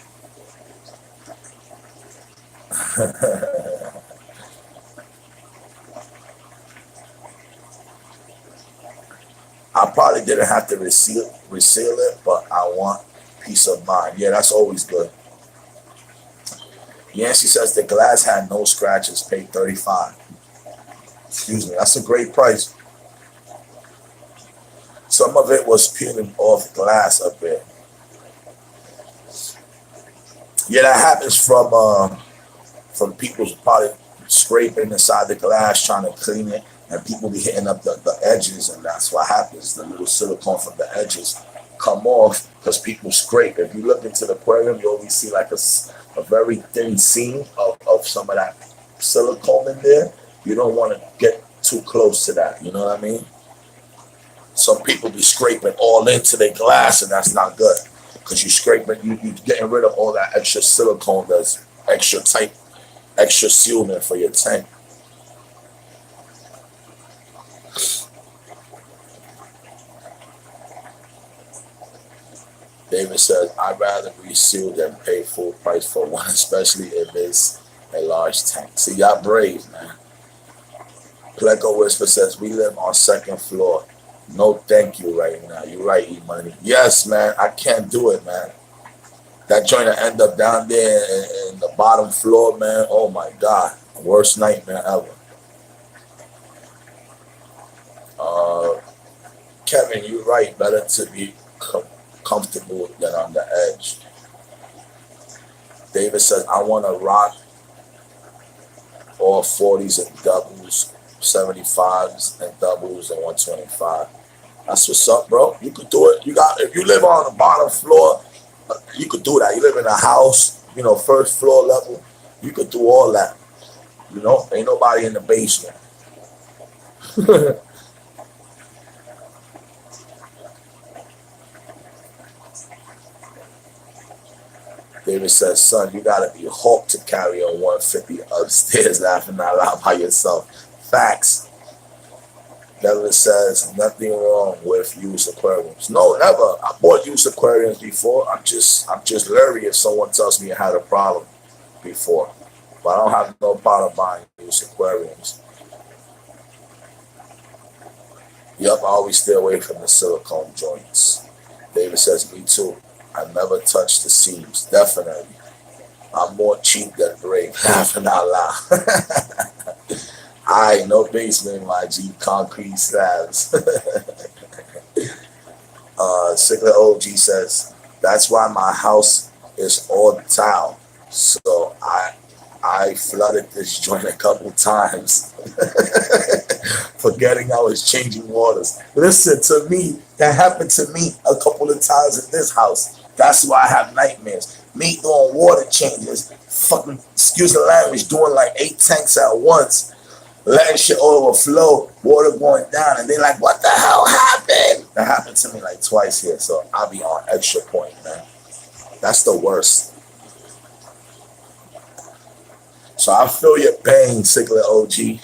I probably didn't have to reseal it, but I want peace of mind. Yeah, that's always good. Yancy says the glass had no scratches, paid $35. Excuse me, that's a great price. Some of it was peeling off glass a bit. Yeah, that happens from people probably scraping inside the glass, trying to clean it, and people be hitting up the edges, and that's what happens. The little silicone from the edges come off because people scrape. If you look into the aquarium, you always see like a very thin seam of some of that silicone in there. You don't want to get too close to that, you know what I mean? Some people be scraping all into their glass, and that's not good because you're getting rid of all that extra silicone that's extra tight, extra sealing for your tank. David says, I'd rather reseal than pay full price for one, especially if it's a large tank. See, y'all brave, man. Pleco Whisper says, we live on second floor. No thank you right now. You're right, E-Money. Yes, man, I can't do it, man. That joint will end up down there in the bottom floor, man. Oh, my God. Worst nightmare ever. Kevin, you're right. Better to be comfortable than on the edge. David says, I want to rock all 40s and doubles, 75s and doubles, and 125. That's what's up, bro. You could do it. If you live on the bottom floor, you could do that. You live in a house, first floor level, you could do all that. Ain't nobody in the basement. David says, son, you gotta be Hulk to carry a 150 upstairs laughing out loud by yourself. Facts. Devin says, nothing wrong with used aquariums. No, never. I bought used aquariums before. I'm just leery if someone tells me I had a problem before. But I don't have no problem buying used aquariums. Yup, I always stay away from the silicone joints. David says, me too. I never touch the seams. Definitely. I'm more cheap than brave. Laughing out loud. I no basement, my G. Concrete slabs. Sigler OG says, that's why my house is all tile. So I flooded this joint a couple times. Forgetting I was changing waters. Listen to me, that happened to me a couple of times in this house. That's why I have nightmares. Me doing water changes, fucking, excuse the language, doing like 8 tanks at once, letting shit overflow, water going down, and they're like, what the hell happened? That happened to me like twice here, so I'll be on extra point, man. That's the worst. So I feel your pain, Sigler OG.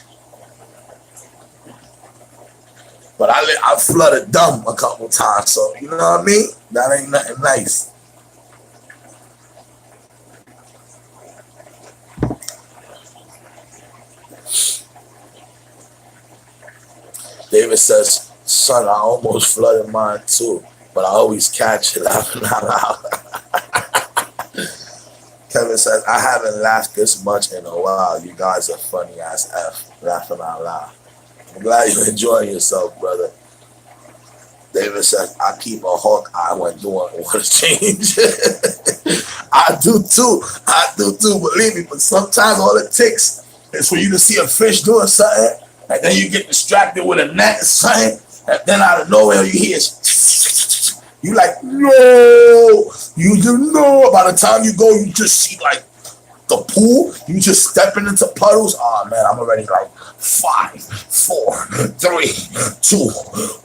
But I flooded dumb a couple times, so you know what I mean? That ain't nothing nice. David says, son, I almost flooded mine too, but I always catch it laughing out loud. Kevin says, I haven't laughed this much in a while. You guys are funny as F, laughing out loud. I'm glad you're enjoying yourself, brother. David says, I keep a hawk eye when doing water change. I do too. Believe me. But sometimes all it takes is for you to see a fish doing something, and then you get distracted with a net or something, and then out of nowhere you hear you like, no, you do know. By the time you go, you just see like the pool, you just stepping into puddles. Oh man, I'm already like 5, 4, 3, 2.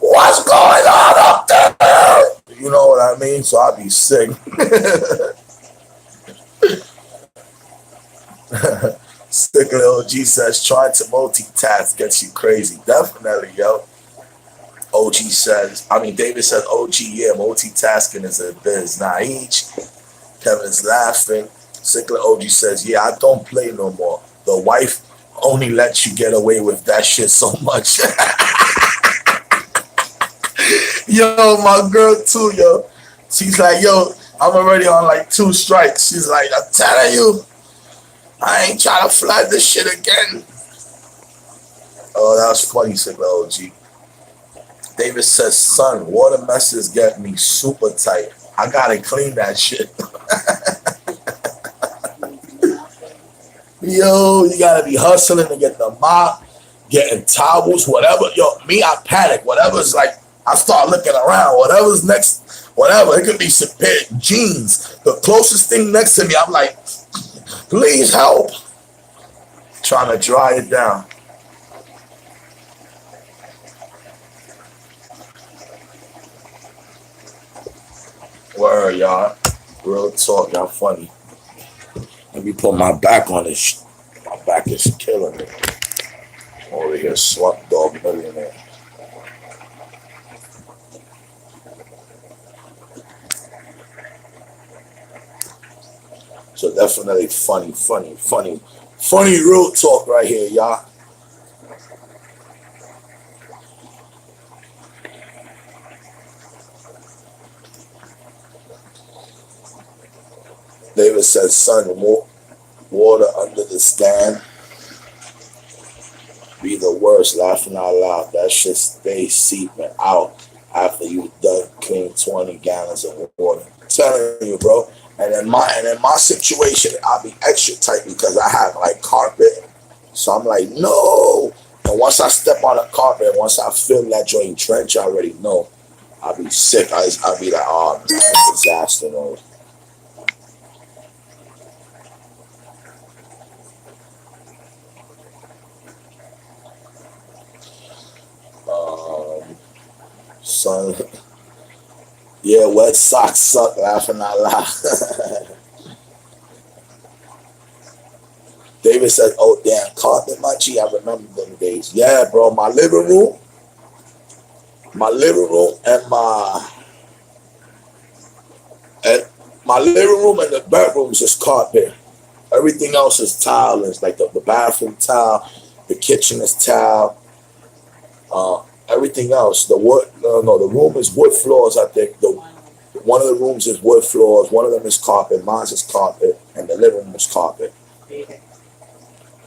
What's going on up there? You know what I mean? So I'll be sick. Sticker OG says, trying to multitask gets you crazy. Definitely, yo. OG says, David says, OG, yeah, multitasking is a biz. Nah, each. Kevin's laughing. Sickler OG says, yeah, I don't play no more. The wife only lets you get away with that shit so much. Yo, my girl too, yo. She's like, yo, I'm already on like 2 strikes. She's like, I'm telling you, I ain't trying to flood this shit again. Oh, that was funny, Sickler OG. David says, son, water messes get me super tight. I gotta clean that shit. Yo, you gotta be hustling to get the mop, getting towels, whatever. Yo, me, I panic. Whatever's like, I start looking around. Whatever's next, whatever. It could be some pair of jeans. The closest thing next to me, I'm like, please help. Trying to dry it down. Word, y'all. Real talk, y'all funny. Let me put my back on this. My back is killing me. Over here, Swamp Dog Millionaire. So definitely funny real talk right here, y'all. David says, son, water under the stand be the worst, laughing out loud. That shit stay seeping out after you done clean 20 gallons of water. I'm telling you, bro. And in my situation, I'll be extra tight because I have like carpet. So I'm like, no. And once I step on the carpet, once I feel that joint trench, I already know I'll be sick. I'll be like, oh man, disaster mode. Son, yeah, wet socks suck, laughing out loud. David says, oh damn, carpet, my G, I remember them days. Yeah, bro, my living room and my living room and the bedroom is just carpet. Everything else is tile. It's like the bathroom tile, the kitchen is tile. Everything else, the wood. No, the room is wood floors. I think one of the rooms is wood floors. One of them is carpet. Mine's is carpet, and the living room is carpet.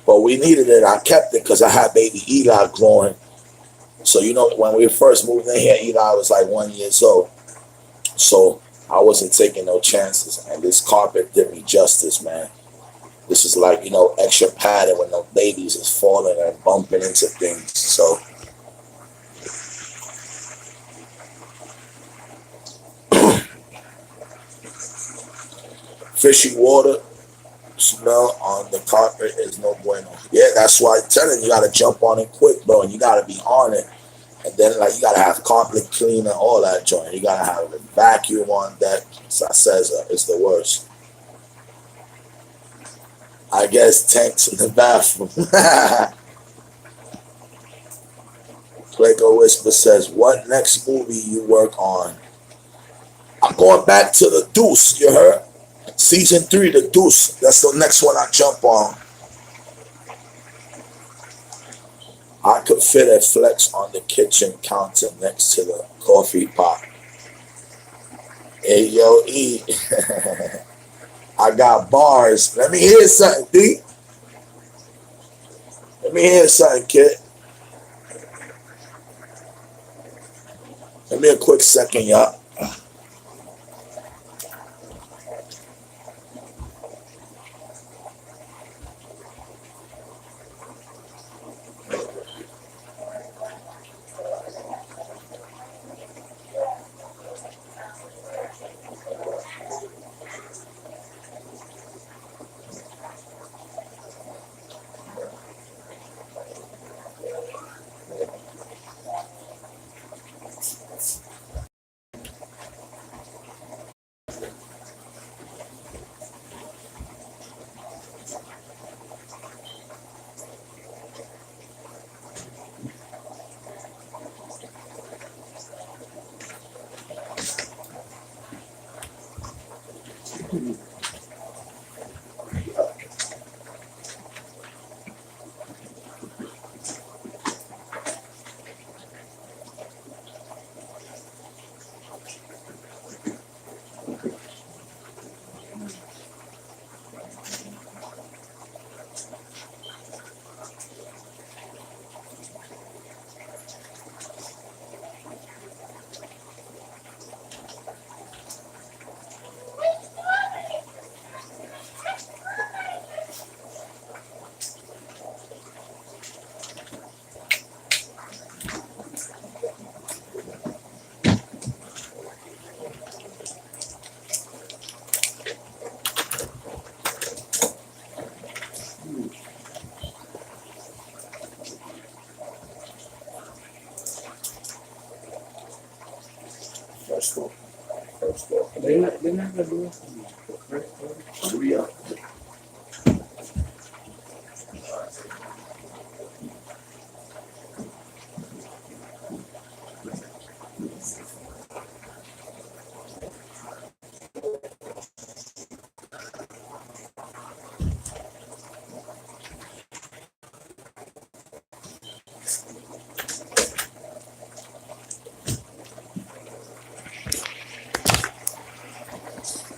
But we needed it. I kept it because I had baby Eli growing. So when we first moved in here, Eli was like 1 year old. So I wasn't taking no chances, and this carpet did me justice, man. This is like extra padding when the babies is falling and bumping into things. So fishy water smell on the carpet is no bueno. Yeah, that's why I'm telling you gotta jump on it quick, bro, and you gotta be on it. And then you gotta have carpet cleaner, all that joint. You gotta have a vacuum on that. So I says it's the worst. I guess tanks in the bathroom. Clayco Whisper says, what next movie you work on? I'm going back to The Deuce, you heard? Season 3, The Deuce. That's the next one I jump on. I could fit a flex on the kitchen counter next to the coffee pot. Hey, yo, E. I got bars. Let me hear something, D. Let me hear something, kid. Give me a quick second, y'all. First floor. They're not gonna do it. First floor. Hurry up.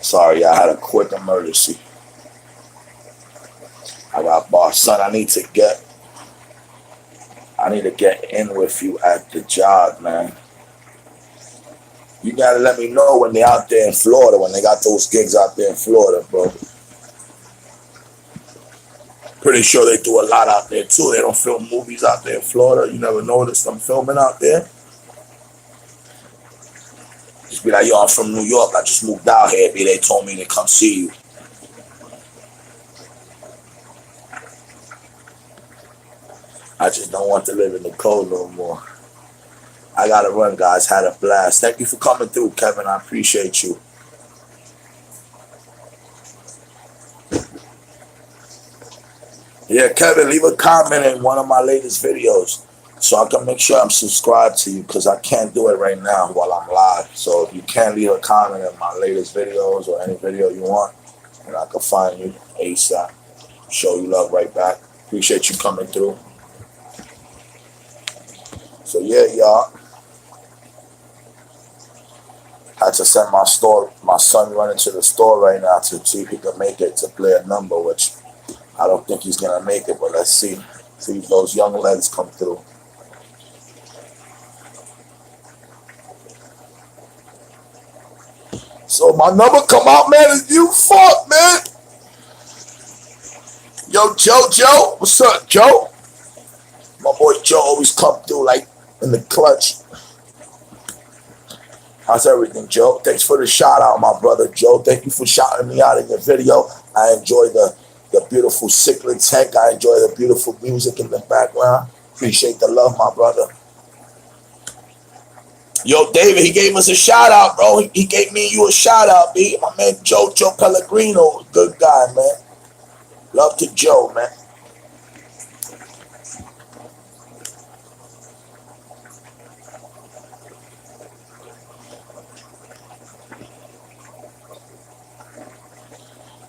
Sorry, I had a quick emergency. I got boss, son. I need to get in with you at the job, man. You gotta let me know when they're out there in Florida, when they got those gigs out there in Florida, bro. Pretty sure they do a lot out there too. They don't film movies out there in Florida. You never notice them filming out there. Just be like, yo, I'm from New York. I just moved out here. They told me to come see you. I just don't want to live in the cold no more. I gotta run, guys. Had a blast. Thank you for coming through, Kevin. I appreciate you. Yeah, Kevin, leave a comment in one of my latest videos so I can make sure I'm subscribed to you, because I can't do it right now while I'm live. So if you can leave a comment in my latest videos or any video you want, and I can find you ASAP. Show you love right back. Appreciate you coming through. So yeah, y'all. Had to send my son running to the store right now to see if he can make it to play a number, which I don't think he's gonna make it, but let's see. See if those young legs come through. So my number come out, man, is you fuck, man. Yo, Joe, what's up, Joe? My boy Joe always come through like in the clutch. How's everything, Joe? Thanks for the shout out, my brother Joe. Thank you for shouting me out in your video. I enjoy the beautiful cichlid tech. I enjoy the beautiful music in the background. Appreciate the love, my brother. Yo, David, he gave us a shout out, bro. He gave me and you a shout out, B. My man Joe Pellegrino, good guy, man. Love to Joe, man.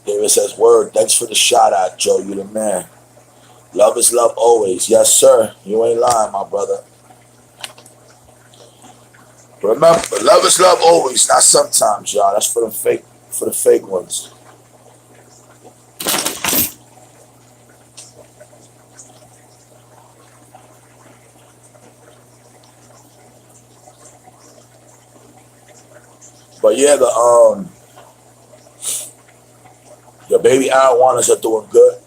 David says, word, thanks for the shout out, Joe. You the man. Love is love always. Yes, sir. You ain't lying, my brother. Remember, love is love always, not sometimes, y'all. That's for the fake ones. But yeah, the baby arowanas are doing good.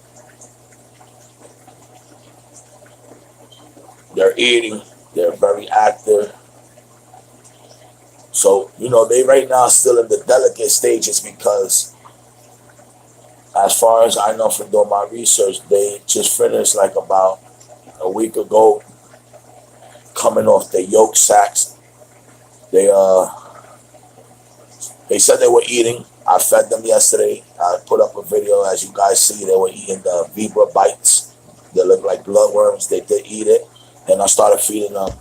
They're eating. They're very active. So, they right now still in the delicate stages because as far as I know from doing my research, they just finished like about a week ago coming off their yolk sacs. They said they were eating. I fed them yesterday. I put up a video. As you guys see, they were eating the Vibra bites. They look like bloodworms. They did eat it. And I started feeding them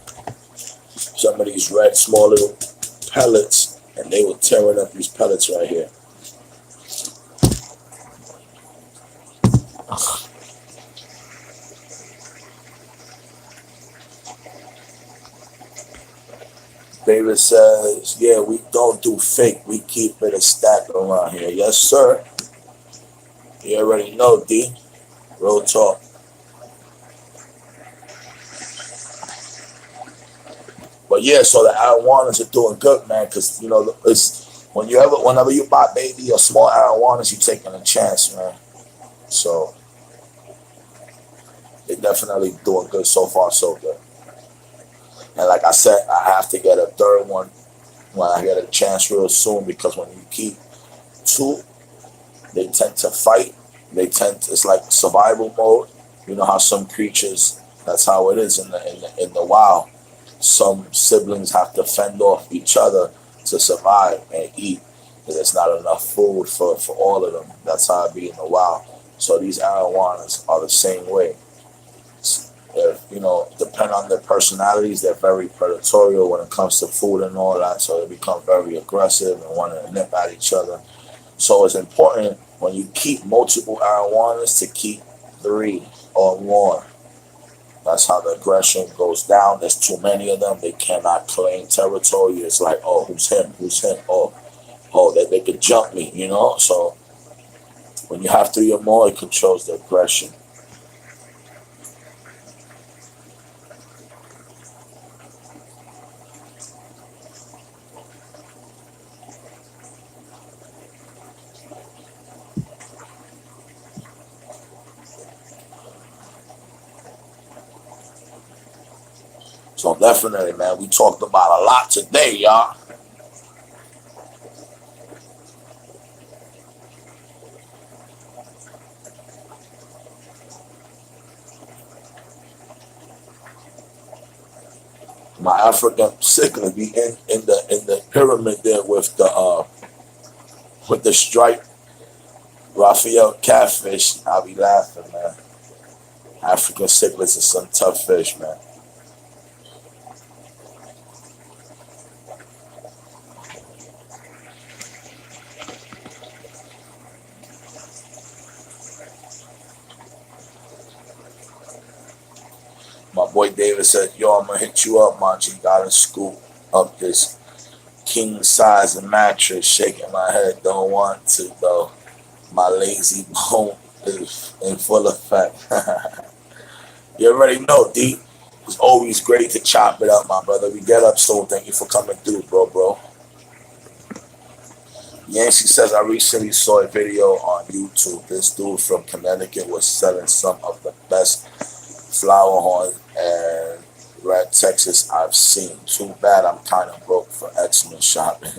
some of these red small little pellets, and they were tearing up these pellets right here. David says, yeah, we don't do fake. We keep it a stack around here. Yes, sir. You already know, D. Real talk. But yeah, so the arowanas are doing good, man, because, it's whenever you buy baby or small arowanas, you're taking a chance, man. So they're definitely doing good so far, so good. And like I said, I have to get a third one when I get a chance real soon, because when you keep two, they tend to fight. It's like survival mode. You know how some creatures, that's how it is in the wild. Some siblings have to fend off each other to survive and eat, because there's not enough food for all of them. That's how it be in the wild. So these arowanas are the same way. They're, depending on their personalities, they're very predatory when it comes to food and all that. So they become very aggressive and want to nip at each other. So it's important when you keep multiple arowanas to keep 3 or more. That's how the aggression goes down. There's too many of them. They cannot claim territory. It's like, oh, who's him? Oh, they could jump me, So when you have 3 or more, it controls the aggression. So definitely, man, we talked about a lot today, y'all. My African cichlid be in the pyramid there with the striped Raphael catfish. I'll be laughing, man. African cichlids are some tough fish, man. boy David said, yo, I'm gonna hit you up, Monty. Gotta scoop up this king size mattress. Shaking my head, don't want to though. My lazy bone is in full effect. You already know, D. It's always great to chop it up, my brother. We get up soon. Thank you for coming through, bro. Yancy says, I recently saw a video on YouTube. This dude from Connecticut was selling some of the best flower horn and red Texas I've seen. Too bad I'm kind of broke for Xmas shopping.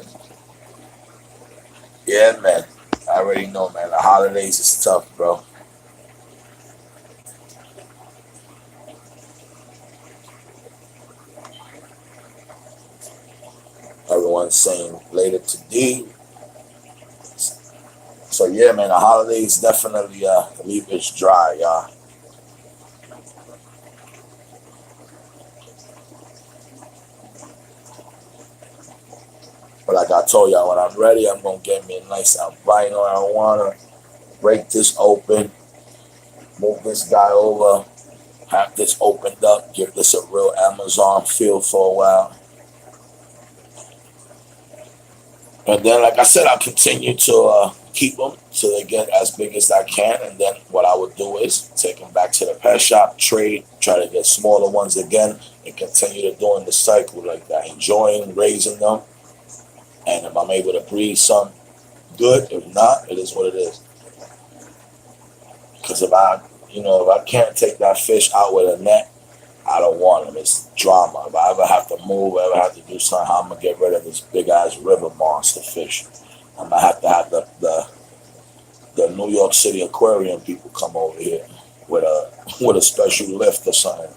Yeah, man. I already know, man. The holidays is tough, bro. Everyone's saying later to D. So yeah, man, the holidays definitely leave us dry, y'all. But like I told y'all, when I'm ready, I'm gonna get me a nice albino. I wanna break this open, move this guy over, have this opened up, give this a real Amazon feel for a while. And then, like I said, I'll continue to keep them till they get as big as I can. And then what I would do is take them back to the pet shop, trade, try to get smaller ones again, and continue to doing the cycle like that, enjoying raising them. And if I'm able to breed some, good. If not, it is what it is. Because if I can't take that fish out with a net, I don't want him. It's drama. If I ever have to move, ever have to do something, how I'm gonna get rid of this big ass river monster fish? I'm gonna have to have the New York City aquarium people come over here with a special lift or something.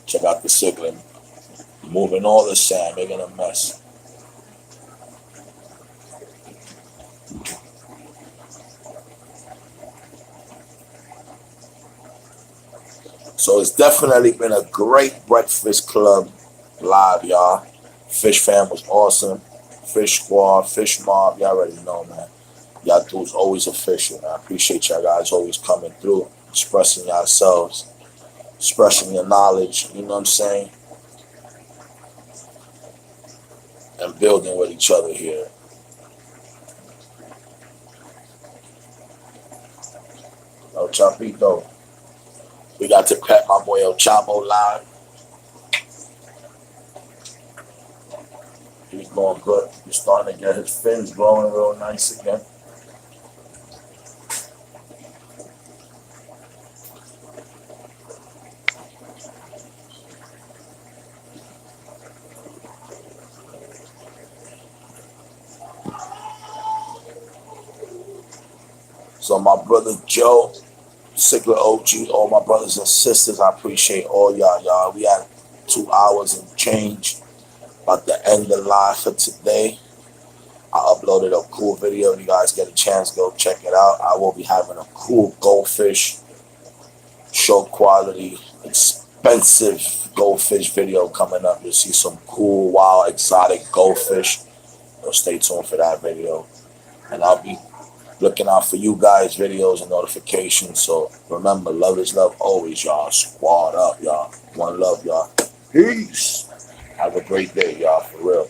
Check out the cichlid, moving all the sand, making a mess. So it's definitely been a great Breakfast Club live, y'all. Fish Fam was awesome. Fish Squad, Fish Mob, y'all already know, man. Y'all dudes always official, man. I appreciate y'all guys always coming through, expressing yourselves, expressing your knowledge, you know what I'm saying? And building with each other here. El Chapito. We got to pet my boy El Chapo live. He's going good. He's starting to get his fins growing real nice again. So my brother Joe, Sigler OG, all my brothers and sisters, I appreciate all y'all. We had 2 hours and change. About to end the live for today. I uploaded a cool video. If you guys get a chance, go check it out. I will be having a cool goldfish, show quality, expensive goldfish video coming up. You'll see some cool, wild, exotic goldfish. So stay tuned for that video. And I'll be looking out for you guys' videos and notifications. So remember, love is love always, y'all. Squad up, y'all. One love, y'all. Peace. Have a great day, y'all, for real.